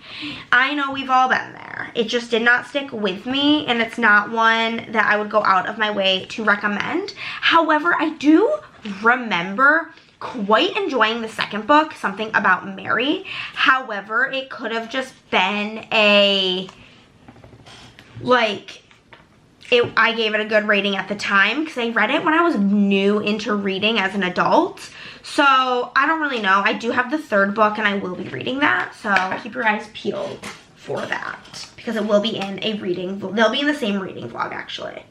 I know we've all been there. It just did not stick with me, and it's not one that I would go out of my way to recommend. However, I do remember quite enjoying the second book, Something About Mary. However, it could have just been a, like, I gave it a good rating at the time because I read it when I was new into reading as an adult. So I don't really know. I do have the third book and I will be reading that. So keep your eyes peeled for that, because it will be in a reading, they'll be in the same reading vlog actually.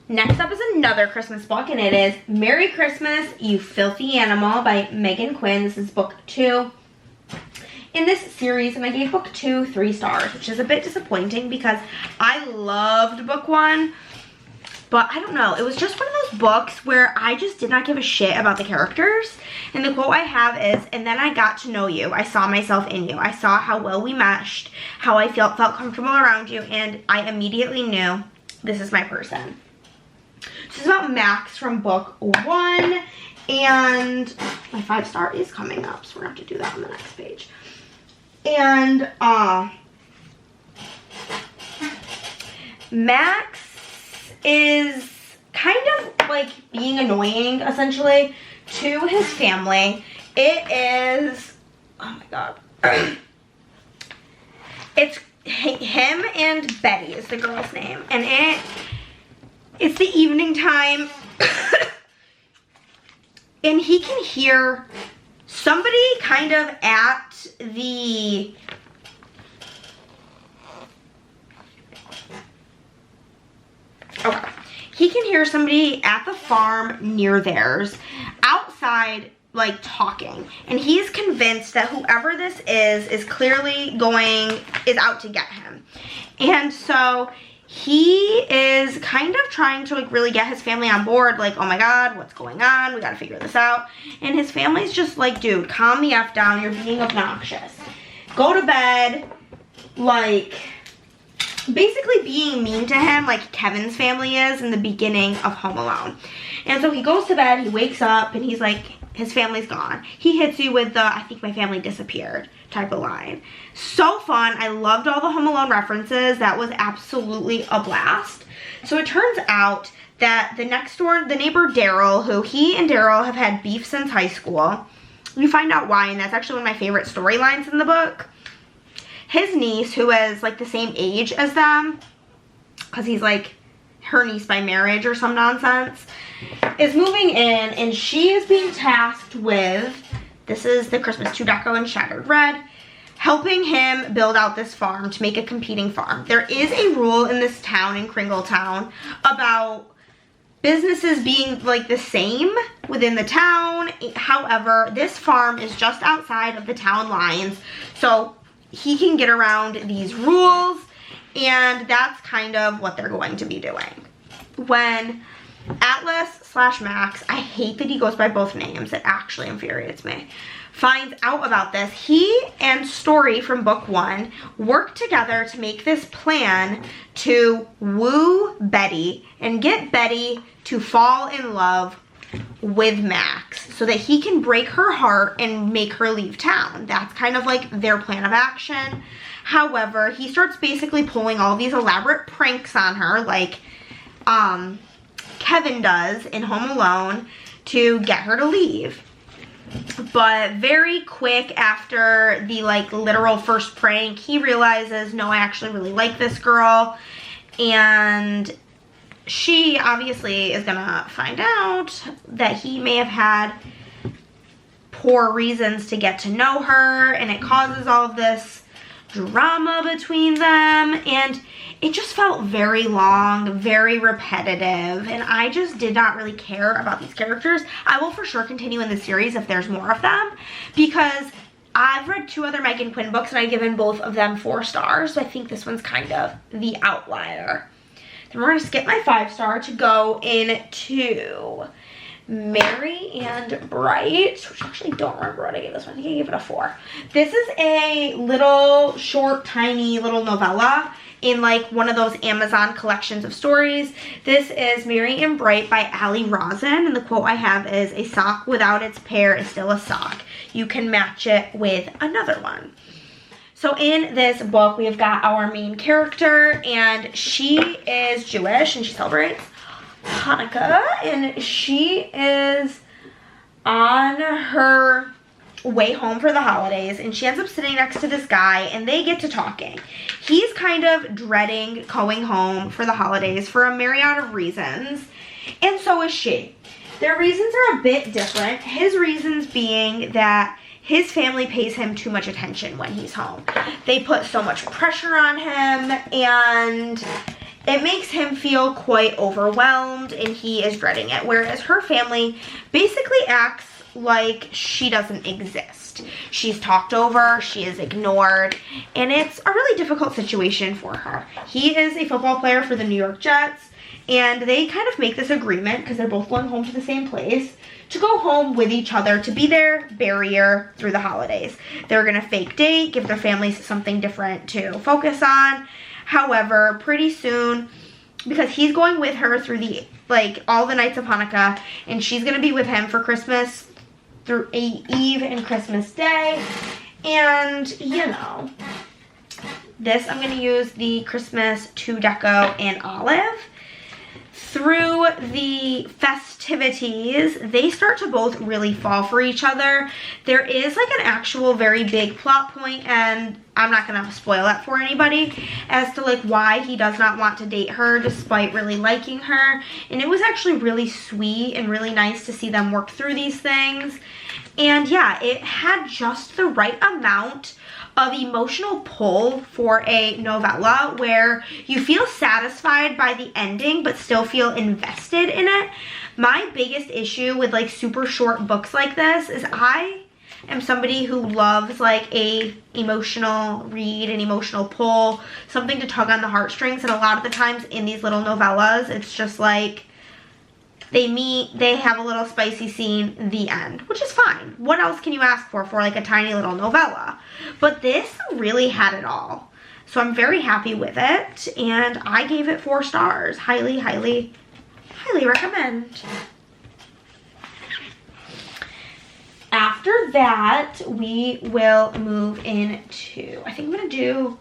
Next up is another Christmas book, and it is Merry Christmas, You Filthy Animal by Megan Quinn. This is book 2. in this series, and I gave book 2 3 stars, which is a bit disappointing because I loved book 1. But I don't know, it was just one of those books where I just did not give a shit about the characters. And the quote I have is, "And then I got to know you. I saw myself in you. I saw how well we meshed, how I felt comfortable around you, and I immediately knew this is my person." This is about Max from book 1, and my 5-star is coming up, so we're gonna have to do that on the next page. And Max is kind of like being annoying essentially to his family. It is, oh my god, it's him and Betty is the girl's name, and it's the evening time and he can hear somebody kind of at the okay. He can hear somebody at the farm near theirs outside, like, talking. And he's convinced that whoever this is clearly is out to get him. And so he is kind of trying to, like, really get his family on board. Like, oh my god, what's going on? We gotta figure this out. And his family's just like, dude, calm the F down. You're being obnoxious. Go to bed. Like, basically being mean to him like Kevin's family is in the beginning of Home Alone. And so he goes to bed, he wakes up, and he's like, his family's gone. He hits you with the, "I think my family disappeared" type of line. So fun. I loved all the Home Alone references. That was absolutely a blast. So it turns out that the neighbor Daryl, who he and Daryl have had beef since high school. You find out why, and that's actually one of my favorite storylines in the book. His niece, who is like the same age as them, because he's like her niece by marriage or some nonsense, is moving in, and she is being tasked with, this is the Christmas 2 deco in Shattered Red, helping him build out this farm to make a competing farm. There is a rule in this town, in Kringletown, about businesses being like the same within the town. However, this farm is just outside of the town lines, so he can get around these rules, and that's kind of what they're going to be doing. When Atlas/Max, I hate that he goes by both names, it actually infuriates me, finds out about this, he and Story from book 1 work together to make this plan to woo Betty and get Betty to fall in love with Max so that he can break her heart and make her leave town. That's kind of like their plan of action. However, he starts basically pulling all these elaborate pranks on her, like Kevin does in Home Alone, to get her to leave. But very quick after the like literal first prank, he realizes, no, I actually really like this girl, and she obviously is gonna find out that he may have had poor reasons to get to know her, and it causes all of this drama between them, and it just felt very long, very repetitive, and I just did not really care about these characters. I will for sure continue in the series if there's more of them, because I've read 2 other Megan Quinn books and I've given both of them 4 stars, so I think this one's kind of the outlier. Then we're going to skip my 5-star to go into Merry and Bright, which I actually don't remember what I gave this one. I think I gave it a 4. This is a little short, tiny little novella in like one of those Amazon collections of stories. This is Merry and Bright by Ali Rosin, and the quote I have is, "A sock without its pair is still a sock. You can match it with another one." So in this book, we've got our main character, and she is Jewish, and she celebrates Hanukkah, and she is on her way home for the holidays, and she ends up sitting next to this guy, and they get to talking. He's kind of dreading going home for the holidays for a myriad of reasons, and so is she. Their reasons are a bit different. His reasons being that his family pays him too much attention when he's home. They put so much pressure on him, and it makes him feel quite overwhelmed, and he is dreading it. Whereas her family basically acts like she doesn't exist. She's talked over, she is ignored, and it's a really difficult situation for her. He is a football player for the New York Jets, and they kind of make this agreement, because they're both going home to the same place, to go home with each other, to be their barrier through the holidays. They're gonna fake date, give their families something different to focus on. However, pretty soon, because he's going with her through the, like, all the nights of Hanukkah, and she's gonna be with him for Christmas through Eve and Christmas Day, and you know, this I'm gonna use the Christmas 2 Deco in olive. Through the festivities, they start to both really fall for each other. There is like an actual very big plot point, and I'm not gonna spoil that for anybody, as to like why he does not want to date her despite really liking her. And it was actually really sweet and really nice to see them work through these things. And yeah, it had just the right amount of emotional pull for a novella where you feel satisfied by the ending but still feel invested in it. My biggest issue with like super short books like this is I am somebody who loves like a emotional read, an emotional pull, something to tug on the heartstrings, and a lot of the times in these little novellas it's just like they meet, they have a little spicy scene, the end, which is fine. What else can you ask for like a tiny little novella? But this really had it all. So I'm very happy with it, and I gave it 4 stars. Highly, highly, highly recommend. After that, we will move into, I think I'm gonna do,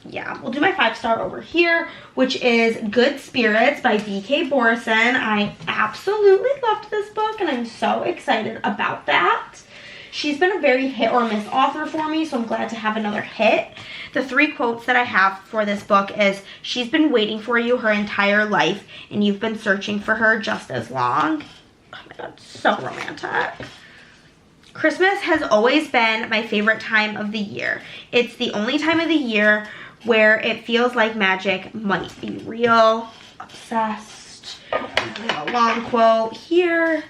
yeah, we'll do my 5-star over here, which is Good Spirits by B.K. Borison. I absolutely loved this book, and I'm so excited about that. She's been a very hit or miss author for me, so I'm glad to have another hit. The 3 quotes that I have for this book is, she's been waiting for you her entire life, and you've been searching for her just as long. Oh my god, so romantic. Christmas has always been my favorite time of the year. It's the only time of the year where it feels like magic might be real. Obsessed. A long quote here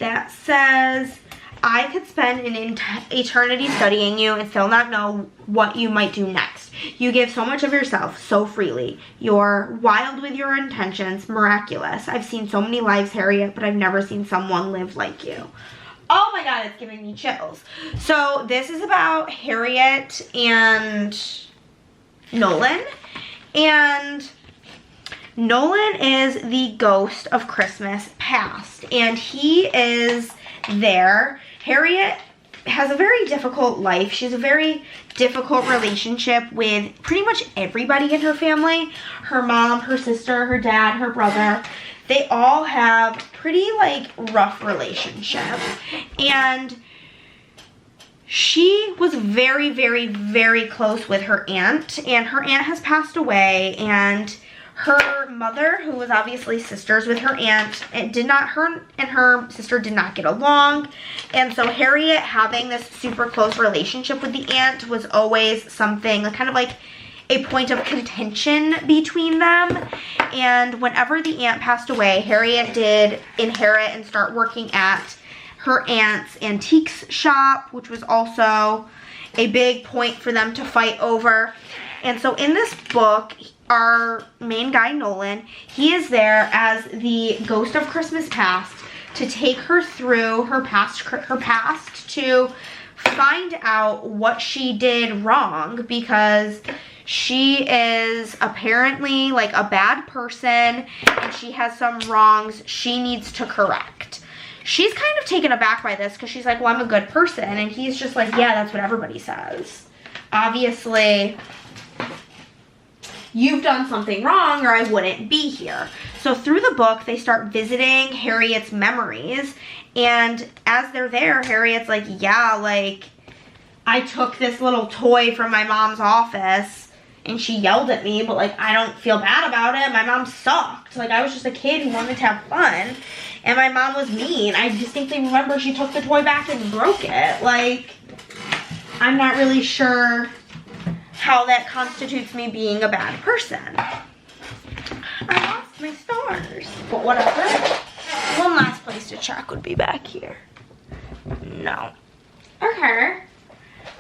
that says, I could spend an eternity studying you and still not know what you might do next. You give so much of yourself so freely. You're wild with your intentions, miraculous. I've seen so many lives, Harriet, but I've never seen someone live like you. Oh my god, it's giving me chills. So this is about Harriet and Nolan. And Nolan is the ghost of Christmas past, and he is there. Harriet has a very difficult life. She has a very difficult relationship with pretty much everybody in her family. Her mom, her sister, her dad, her brother. They all have pretty like rough relationships, and she was very, very, very close with her aunt, and her aunt has passed away, and her mother, who was obviously sisters with her aunt, her and her sister did not get along. And so Harriet having this super close relationship with the aunt was always something, kind of like a point of contention between them. And whenever the aunt passed away, Harriet did inherit and start working at her aunt's antiques shop, which was also a big point for them to fight over. And so in this book, our main guy, Nolan, he is there as the ghost of Christmas past to take her through her past to find out what she did wrong, because she is apparently like a bad person and she has some wrongs she needs to correct. She's kind of taken aback by this because she's like, well, I'm a good person. And he's just like, yeah, that's what everybody says. Obviously, you've done something wrong or I wouldn't be here. So through the book, they start visiting Harriet's memories. And as they're there, Harriet's like, yeah, like, I took this little toy from my mom's office and she yelled at me, but like, I don't feel bad about it. My mom sucked. Like, I was just a kid who wanted to have fun, and my mom was mean. I distinctly remember she took the toy back and broke it. Like, I'm not really sure how that constitutes me being a bad person. I lost my stars. but whatever. One last place to check would be back here. No. Okay.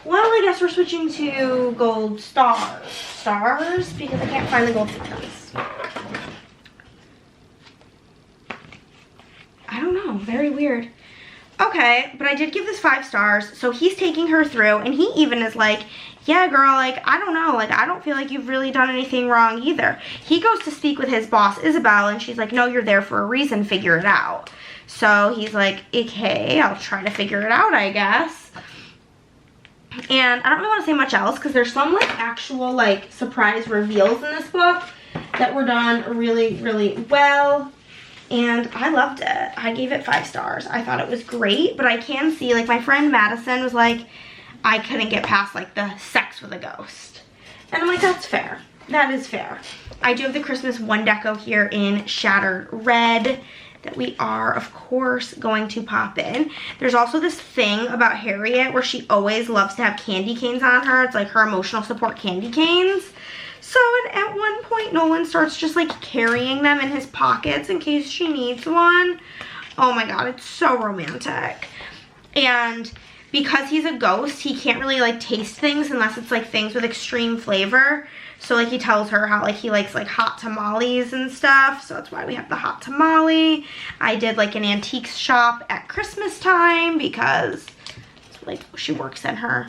Well, I guess we're switching to gold stars. Stars, because I can't find the gold stars. I don't know, very weird. Okay, but I did give this 5 stars, so he's taking her through, and he even is like, yeah, girl, like, I don't know, like, I don't feel like you've really done anything wrong either. He goes to speak with his boss, Isabel, and she's like, no, you're there for a reason, figure it out. So he's like, okay, I'll try to figure it out, I guess. And I don't really want to say much else, because there's some, like, actual, like, surprise reveals in this book that were done really, really well. And I loved it. I gave it 5 stars. I thought it was great, but I can see, like, my friend Madison was like, I couldn't get past, like, the sex with a ghost. And I'm like, that's fair. That is fair. I do have the Christmas one deco here in Shattered Red that we are, of course, going to pop in. There's also this thing about Harriet where she always loves to have candy canes on her. It's like her emotional support candy canes. So at one point, Nolan starts just like carrying them in his pockets in case she needs one. Oh my god, it's so romantic. And because he's a ghost, he can't really like taste things unless it's like things with extreme flavor. So like he tells her how like he likes like hot tamales and stuff. So that's why we have the hot tamale. I did like an antiques shop at Christmas time because like she works in her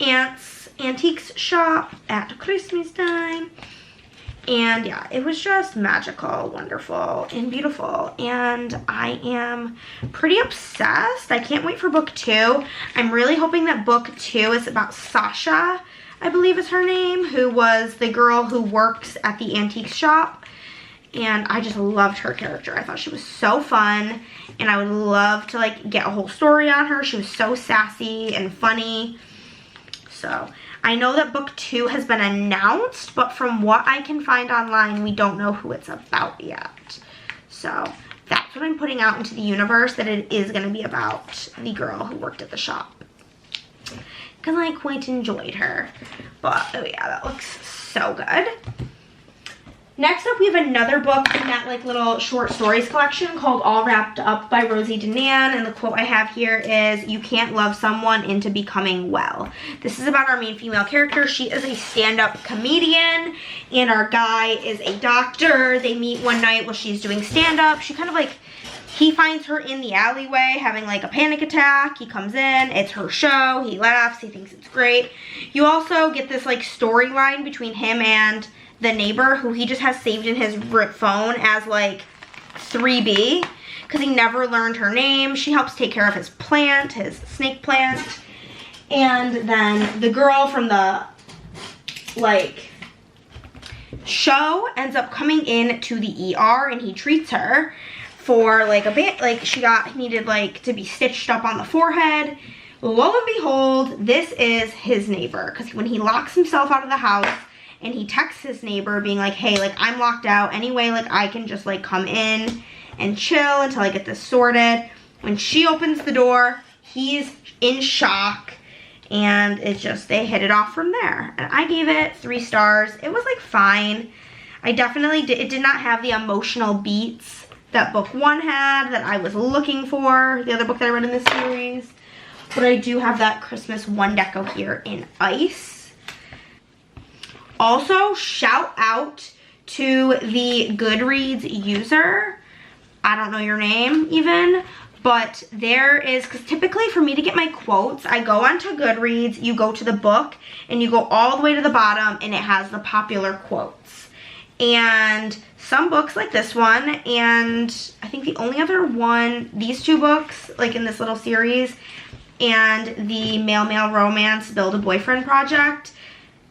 aunt's antiques shop at Christmas time. And yeah, it was just magical, wonderful, and beautiful. And I am pretty obsessed. I can't wait for book 2. I'm really hoping that book 2 is about Sasha, I believe is her name, who was the girl who works at the antiques shop. And I just loved her character. I thought she was so fun. And I would love to like get a whole story on her. She was so sassy and funny. So I know that book 2 has been announced, but from what I can find online, we don't know who it's about yet. So that's what I'm putting out into the universe, that it is going to be about the girl who worked at the shop. Because I quite enjoyed her. But, oh yeah, that looks so good. Next up, we have another book in that like little short stories collection called All Wrapped Up by Rosie Danan. And the quote I have here is, "You can't love someone into becoming well." This is about our main female character. She is a stand-up comedian and our guy is a doctor. They meet one night while she's doing stand-up. She kind of like, he finds her in the alleyway having like a panic attack. He comes in, it's her show, he laughs, he thinks it's great. You also get this like storyline between him and the neighbor, who he just has saved in his phone as like 3B, because he never learned her name. She helps take care of his plant, his snake plant. And then the girl from the like show ends up coming in to the ER, and he treats her for like a bit, like she needed like to be stitched up on the forehead. Lo and behold, this is his neighbor, because when he locks himself out of the house, and he texts his neighbor being like, hey, like, I'm locked out anyway, like, I can just, like, come in and chill until I get this sorted. When she opens the door, he's in shock, and it's just, they hit it off from there. And I gave it 3 stars. It was, like, fine. I definitely did, it did not have the emotional beats that book 1 had that I was looking for, the other book that I read in this series. But I do have that Christmas one deco here in ice. Also, shout out to the Goodreads user. I don't know your name even, but there is, because typically for me to get my quotes, I go onto Goodreads, you go to the book, and you go all the way to the bottom, and it has the popular quotes. And some books like this one, and I think the only other one, these 2 books, like in this little series, and the Male Romance Build a Boyfriend Project,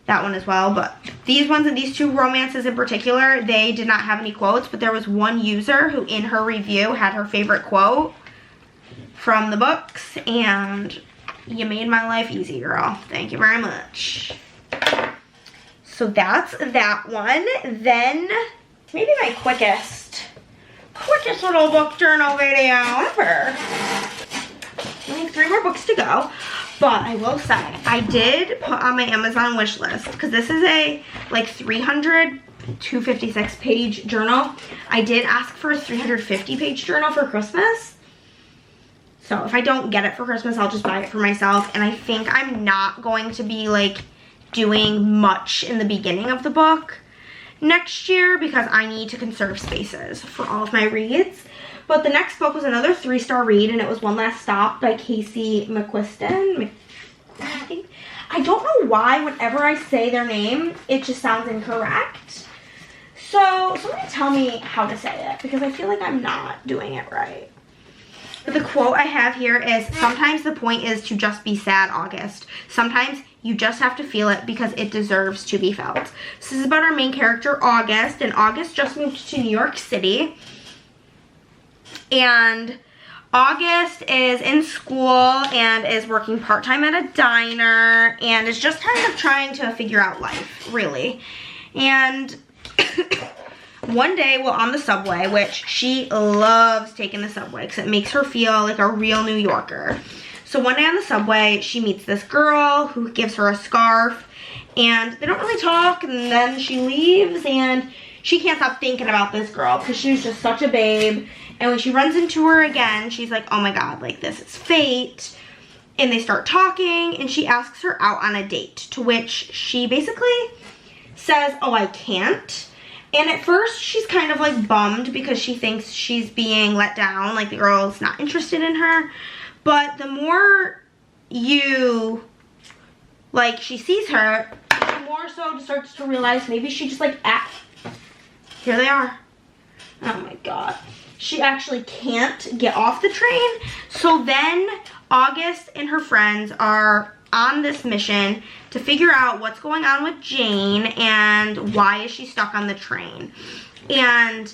that one as well, but these ones and these 2 romances in particular, they did not have any quotes, but there was one user who in her review had her favorite quote from the books, and you made my life easy, girl. Thank you very much. So that's that one. Then maybe my quickest little book journal video ever. Only 3 more books to go. But I will say, I did put on my Amazon wish list, because this is a like 300 256 page journal. I did ask for a 350 page journal for Christmas. So if I don't get it for Christmas, I'll just buy it for myself. And I think I'm not going to be like doing much in the beginning of the book next year because I need to conserve spaces for all of my reads. But the next book was another 3-star read, and it was One Last Stop by Casey McQuiston. I don't know why whenever I say their name, it just sounds incorrect. So somebody tell me how to say it because I feel like I'm not doing it right. But the quote I have here is, sometimes the point is to just be sad, August. Sometimes you just have to feel it because it deserves to be felt. So this is about our main character, August, and August just moved to New York City. And August is in school and is working part-time at a diner and is just kind of trying to figure out life, really. And one day while on the subway, which she loves taking the subway because it makes her feel like a real New Yorker. So one day on the subway, she meets this girl who gives her a scarf, and they don't really talk, and then she leaves, and she can't stop thinking about this girl because she was just such a babe. And when she runs into her again, she's like, oh my god, like this is fate. And they start talking, and she asks her out on a date, to which she basically says, oh, I can't. And at first, she's kind of like bummed because she thinks she's being let down, like the girl's not interested in her. But the more she sees her, the more so starts to realize maybe she just here they are. Oh my god. She actually can't get off the train. So then August and her friends are on this mission to figure out what's going on with Jane and why is she stuck on the train. And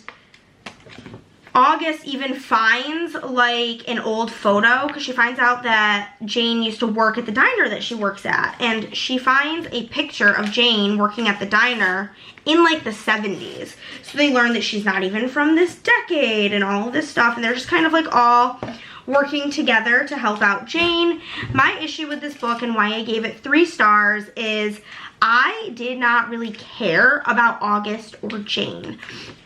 August even finds like an old photo because she finds out that Jane used to work at the diner that she works at, and she finds a picture of Jane working at the diner in like the 70s. So they learn that she's not even from this decade and all of this stuff, and they're just kind of like all working together to help out Jane. My issue with this book and why I gave it 3 stars is I did not really care about August or Jane.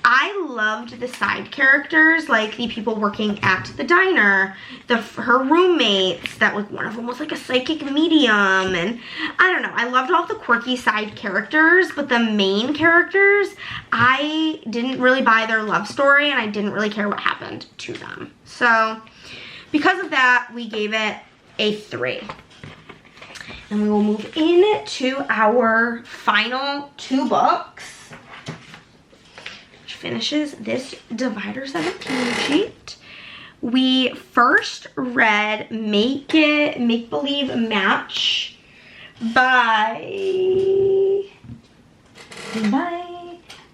I loved the side characters, like the people working at the diner, her roommates, that was one of them was like a psychic medium, and I don't know, I loved all the quirky side characters, but the main characters, I didn't really buy their love story, and I didn't really care what happened to them. So because of that, we gave it a 3. And we will move into our final 2 books, which finishes this Divider 17 sheet. We first read Make Believe Match by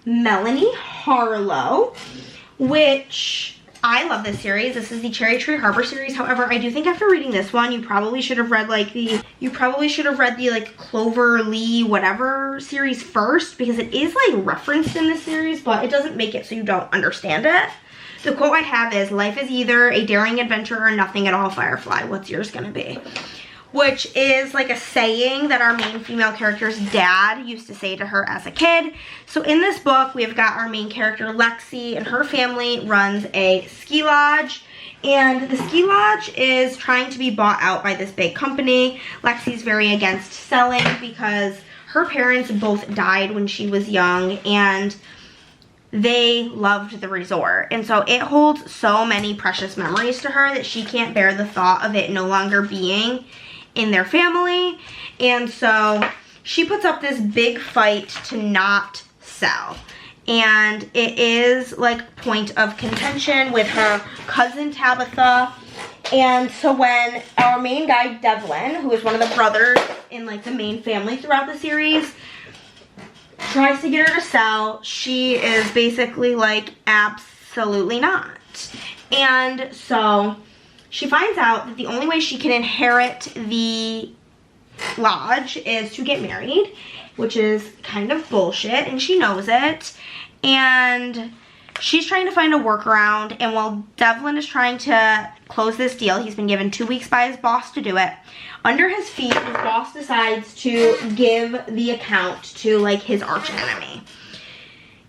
Melanie Harlow, which I love this series. This is the Cherry Tree Harbor series. However, I do think after reading this one, you probably should have read the Clover Lee whatever series first, because it is like referenced in this series, but it doesn't make it so you don't understand it. The quote I have is, life is either a daring adventure or nothing at all, Firefly. What's yours gonna be? Which is like a saying that our main female character's dad used to say to her as a kid. So in this book, we've got our main character, Lexi, and her family runs a ski lodge. And the ski lodge is trying to be bought out by this big company. Lexi's very against selling because her parents both died when she was young, and they loved the resort. And so it holds so many precious memories to her that she can't bear the thought of it no longer being in their family. And so she puts up this big fight to not sell. And it is like point of contention with her cousin Tabitha. And so when our main guy Devlin, who is one of the brothers in like the main family throughout the series, tries to get her to sell, she is basically like, absolutely not. And so she finds out that the only way she can inherit the lodge is to get married, which is kind of bullshit, and she knows it. And she's trying to find a workaround, and while Devlin is trying to close this deal, he's been given 2 weeks by his boss to do it. Under his feet, his boss decides to give the account to like his arch enemy.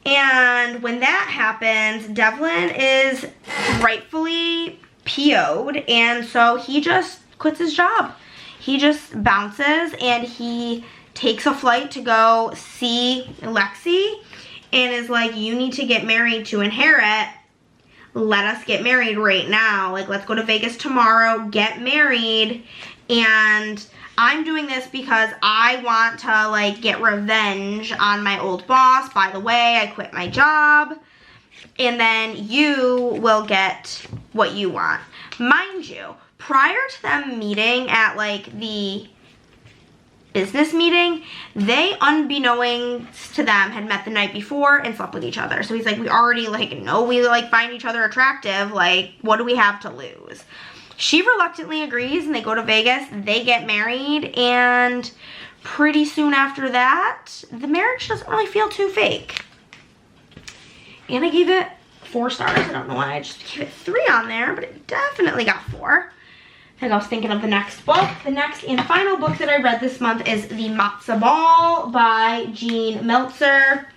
And when that happens, Devlin is rightfully PO'd, and so he just quits his job. He just bounces and he takes a flight to go see Lexi and is like, you need to get married to inherit. Let us get married right now. Like, let's go to Vegas tomorrow, get married. And I'm doing this because I want to, like, get revenge on my old boss. By the way, I quit my job. And then you will get what you want. Mind you, prior to them meeting at, like, the business meeting, they, unbeknownst to them, had met the night before and slept with each other. So he's like, we already, like, know we, like, find each other attractive. Like, what do we have to lose? She reluctantly agrees, and they go to Vegas. They get married, and pretty soon after that, the marriage doesn't really feel too fake. And I gave it 4 stars. I don't know why I just gave it 3 on there, but it definitely got 4. I think I was thinking of the next book. The next and final book that I read this month is The Matzo Ball by Jean Meltzer.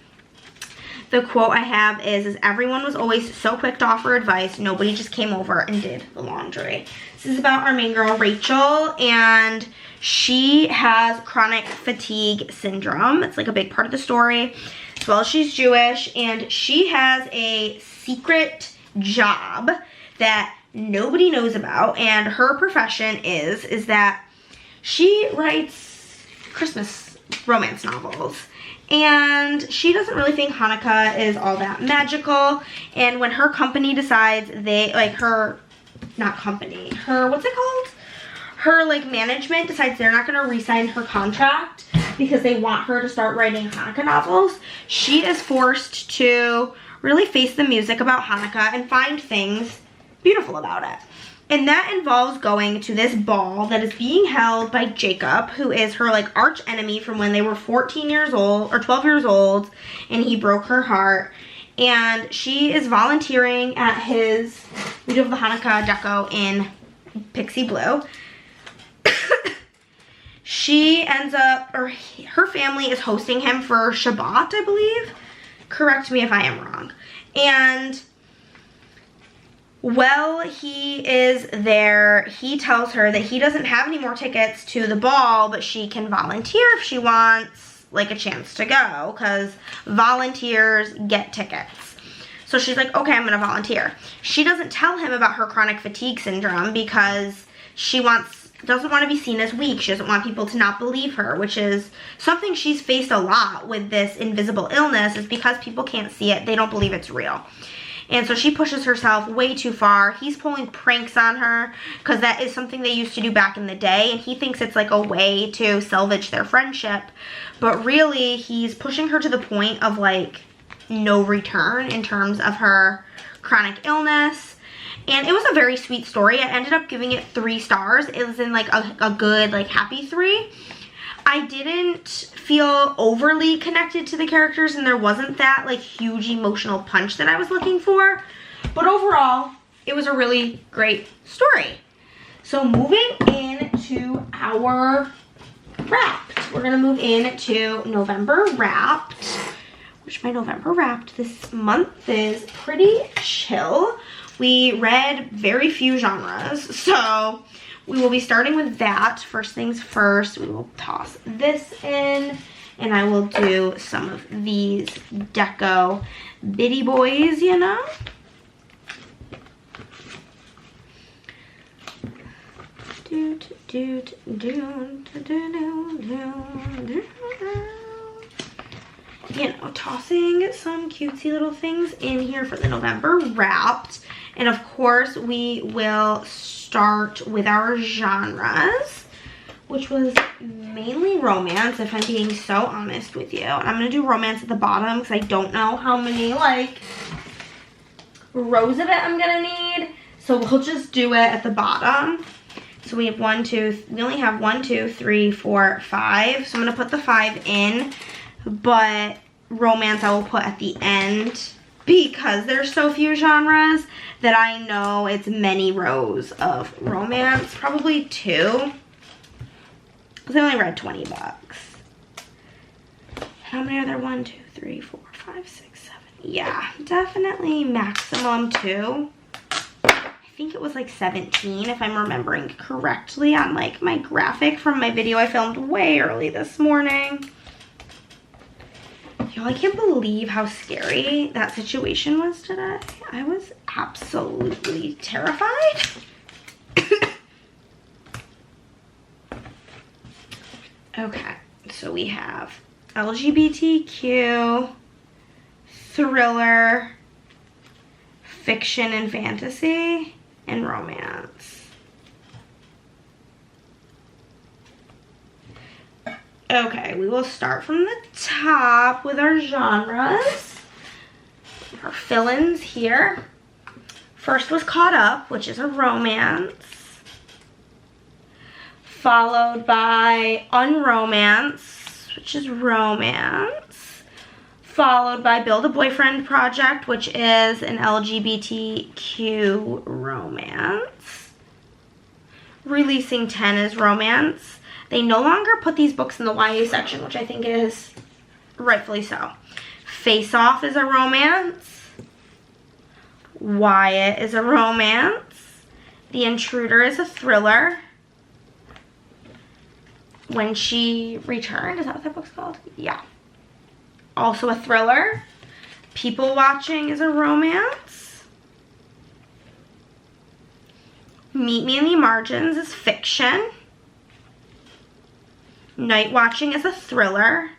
The quote I have is everyone was always so quick to offer advice, nobody just came over and did the laundry. This is about our main girl, Rachel, and she has chronic fatigue syndrome. It's like a big part of the story, as well as she's Jewish, and she has a secret job that nobody knows about, and her profession is that she writes Christmas romance novels. And she doesn't really think Hanukkah is all that magical. And when her company decides her like management decides they're not going to re-sign her contract because they want her to start writing Hanukkah novels, she is forced to really face the music about Hanukkah and find things beautiful about it. And that involves going to this ball that is being held by Jacob, who is her, like, arch enemy from when they were 14 years old, or 12 years old, and he broke her heart. And she is volunteering at his, we do have the Hanukkah deco in Pixie Blue. She ends up, or her family is hosting him for Shabbat, I believe. Correct me if I am wrong. And while he is there, he tells her that he doesn't have any more tickets to the ball, but she can volunteer if she wants, like, a chance to go, because volunteers get tickets. So she's like, okay, I'm going to volunteer. She doesn't tell him about her chronic fatigue syndrome because she doesn't want to be seen as weak. She doesn't want people to not believe her, which is something she's faced a lot with this invisible illness, is because people can't see it, they don't believe it's real. And so she pushes herself way too far. He's pulling pranks on her because that is something they used to do back in the day. And he thinks it's like a way to salvage their friendship. But really, he's pushing her to the point of, like, no return in terms of her chronic illness. And it was a very sweet story. I ended up giving it 3 stars. It was in, like, a good, like, happy 3. I didn't feel overly connected to the characters, and there wasn't that, like, huge emotional punch that I was looking for. But overall, it was a really great story. So moving into our Wrapped. We're going to move into November Wrapped, which my November Wrapped this month is pretty chill. We read very few genres, so we will be starting with that. First things first, we will toss this in, and I will do some of these deco bitty boys, you know? You know, tossing some cutesy little things in here for the November Wrapped. And of course, we will start with our genres, which was mainly romance, if I'm being so honest with you. And I'm going to do romance at the bottom because I don't know how many, like, rows of it I'm going to need. So we'll just do it at the bottom. So we have we only have 1, 2, 3, 4, 5. So I'm going to put the 5 in, but romance I will put at the end because there's so few genres that I know it's many rows of romance. Probably 2. Because I only read 20 bucks. How many are there? 1, 2, 3, 4, 5, 6, 7, Yeah, definitely maximum 2. I think it was like 17 if I'm remembering correctly on like my graphic from my video I filmed way early this morning. Y'all, I can't believe how scary that situation was today. I was absolutely terrified. Okay, so we have LGBTQ, thriller, fiction and fantasy, and romance. Okay, we will start from the top with our genres. Our fill-ins here. First was Caught Up, which is a romance. Followed by Unromance, which is romance. Followed by Build a Boyfriend Project, which is an LGBTQ romance. Releasing 10 is romance. They no longer put these books in the YA section, which I think is rightfully so. Face Off is a romance. Wyatt is a romance. The Intruder is a thriller. When She Returned, is that what that book's called? Yeah. Also a thriller. People Watching is a romance. Meet Me in the Margins is fiction. Night Watching is a thriller.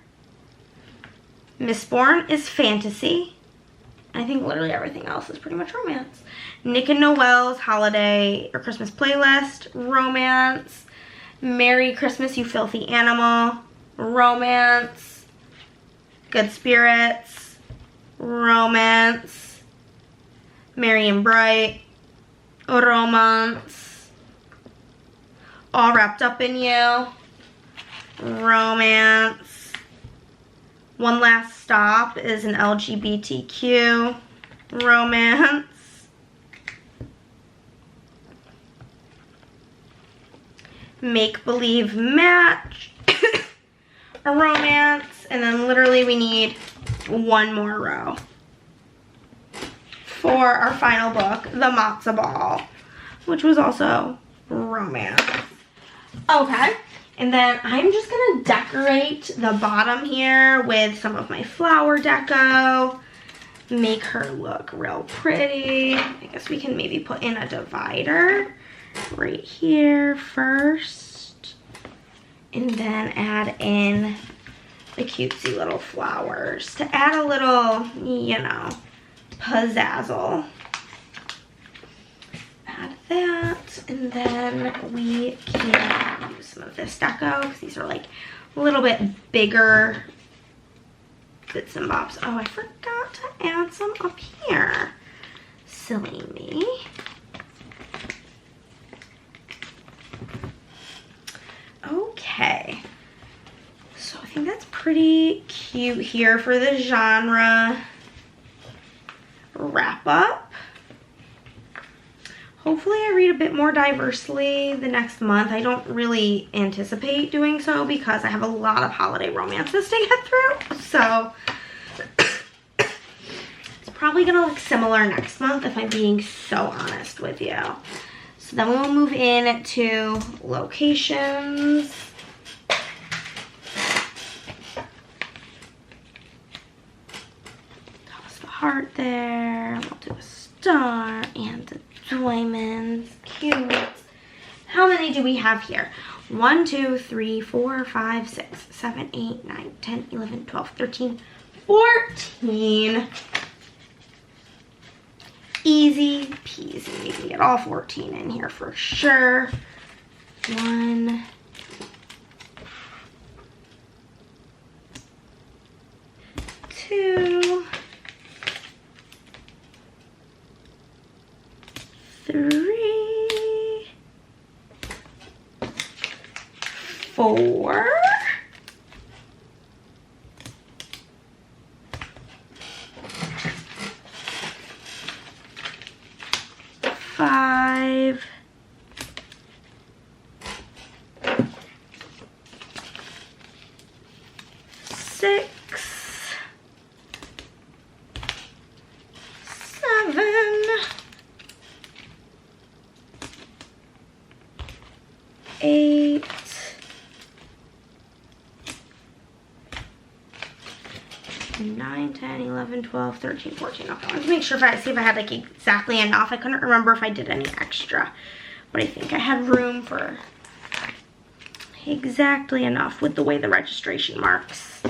Mistborn is fantasy. I think literally everything else is pretty much romance. Nick and Noelle's Holiday or Christmas Playlist, romance. Merry Christmas, You Filthy Animal, romance. Good Spirits, romance. Merry and Bright, romance. All Wrapped Up in You, romance. One Last Stop is an LGBTQ romance. Make Believe Match, a romance. And then literally we need one more row for our final book, The Matzo Ball, which was also romance. Okay. And then I'm just going to decorate the bottom here with some of my flower deco. Make her look real pretty. I guess we can maybe put in a divider right here first. And then add in the cutesy little flowers to add a little, you know, pizzazzle. Add that, and then we can use some of this deco because these are like a little bit bigger bits and bobs. Oh, I forgot to add some up here. Silly me. Okay. So I think that's pretty cute here for the genre wrap up. Hopefully I read a bit more diversely the next month. I don't really anticipate doing so because I have a lot of holiday romances to get through. So it's probably gonna look similar next month if I'm being so honest with you. So then we'll move in to locations. Toss the heart there. We'll do a star and a diamonds. Cute. How many do we have here? 1, 2, 3, 4, 5, 6, 7, 8, 9, 10, 11, 12, 13, 14. Easy peasy. We can get all 14 in here for sure. 1, 2, 3, 4, 5, 6, 9, 10, 11, 12, 13, 14. Okay, let's make sure see if I had like exactly enough. I couldn't remember if I did any extra, but I think I had room for exactly enough with the way the registration marks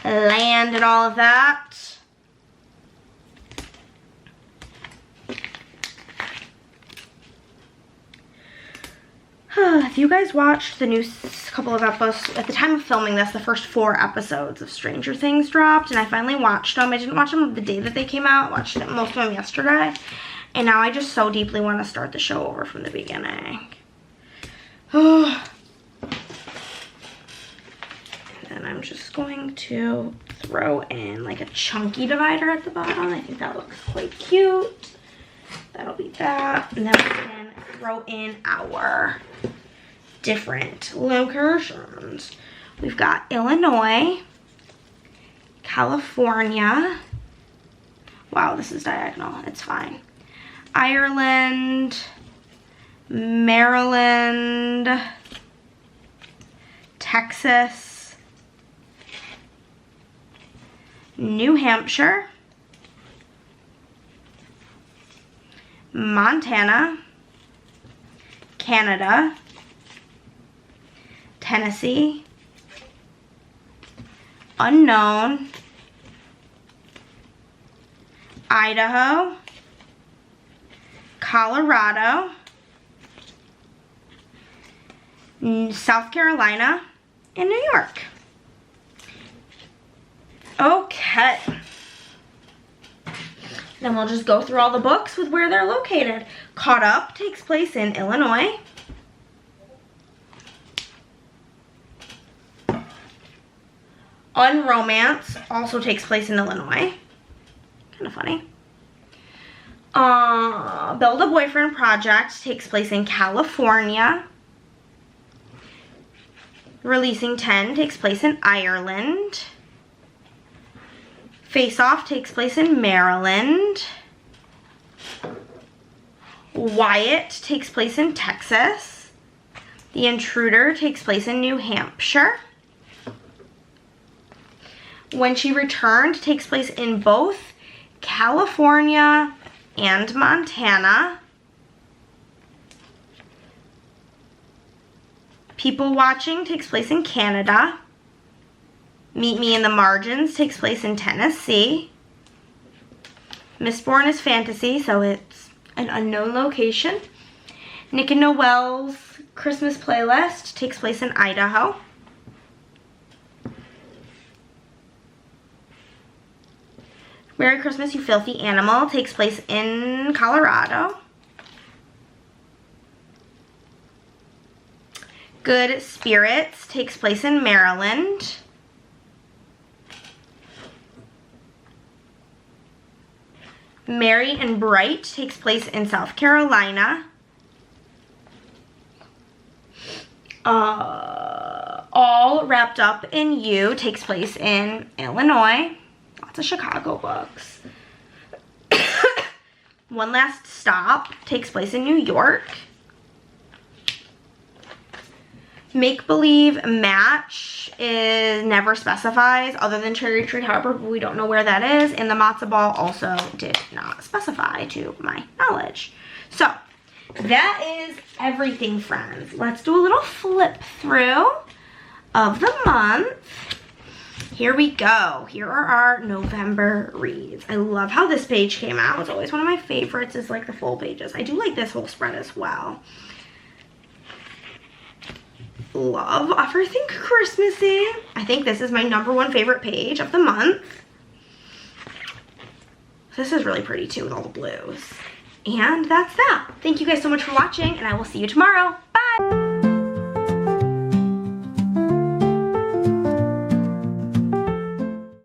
land and all of that. If you guys watched the new couple of episodes, at the time of filming this, the first 4 episodes of Stranger Things dropped, and I finally watched them. I didn't watch them the day that they came out. I watched most of them yesterday, and now I just so deeply want to start the show over from the beginning. And then I'm just going to throw in like a chunky divider at the bottom. I think that looks quite cute. That'll be that, and then we can throw in our different locations. We've got Illinois, California. Wow, this is diagonal. It's fine. Ireland, Maryland, Texas, New Hampshire, Montana, Canada, Tennessee, unknown, Idaho, Colorado, South Carolina, and New York. Okay. Then we'll just go through all the books with where they're located. Caught Up takes place in Illinois. Unromance also takes place in Illinois. Kind of funny. Build a Boyfriend Project takes place in California. Releasing 10 takes place in Ireland. Face Off takes place in Maryland. Wyatt takes place in Texas. The Intruder takes place in New Hampshire. When She Returned takes place in both California and Montana. People Watching takes place in Canada. Meet Me in the Margins takes place in Tennessee. Mistborn is fantasy, so it's an unknown location. Nick and Noel's Christmas Playlist takes place in Idaho. Merry Christmas, You Filthy Animal takes place in Colorado. Good Spirits takes place in Maryland. Merry and Bright takes place in South Carolina. All Wrapped Up in You takes place in Illinois. Lots of Chicago books. One Last Stop takes place in New York. Make Believe Match is never specifies other than Cherry Tree Harbor, but we don't know where that is. And the matzo ball also did not specify to my knowledge. So that is everything, friends. Let's do a little flip through of the month. Here we go. Here are our November reads. I love how this page came out. It's always one of my favorites is like the full pages. I do like this whole spread as well. Love everything Christmassy. I think this is my #1 favorite page of the month. This is really pretty too with all the blues. And that's that. Thank you guys so much for watching, and I will see you tomorrow. Bye!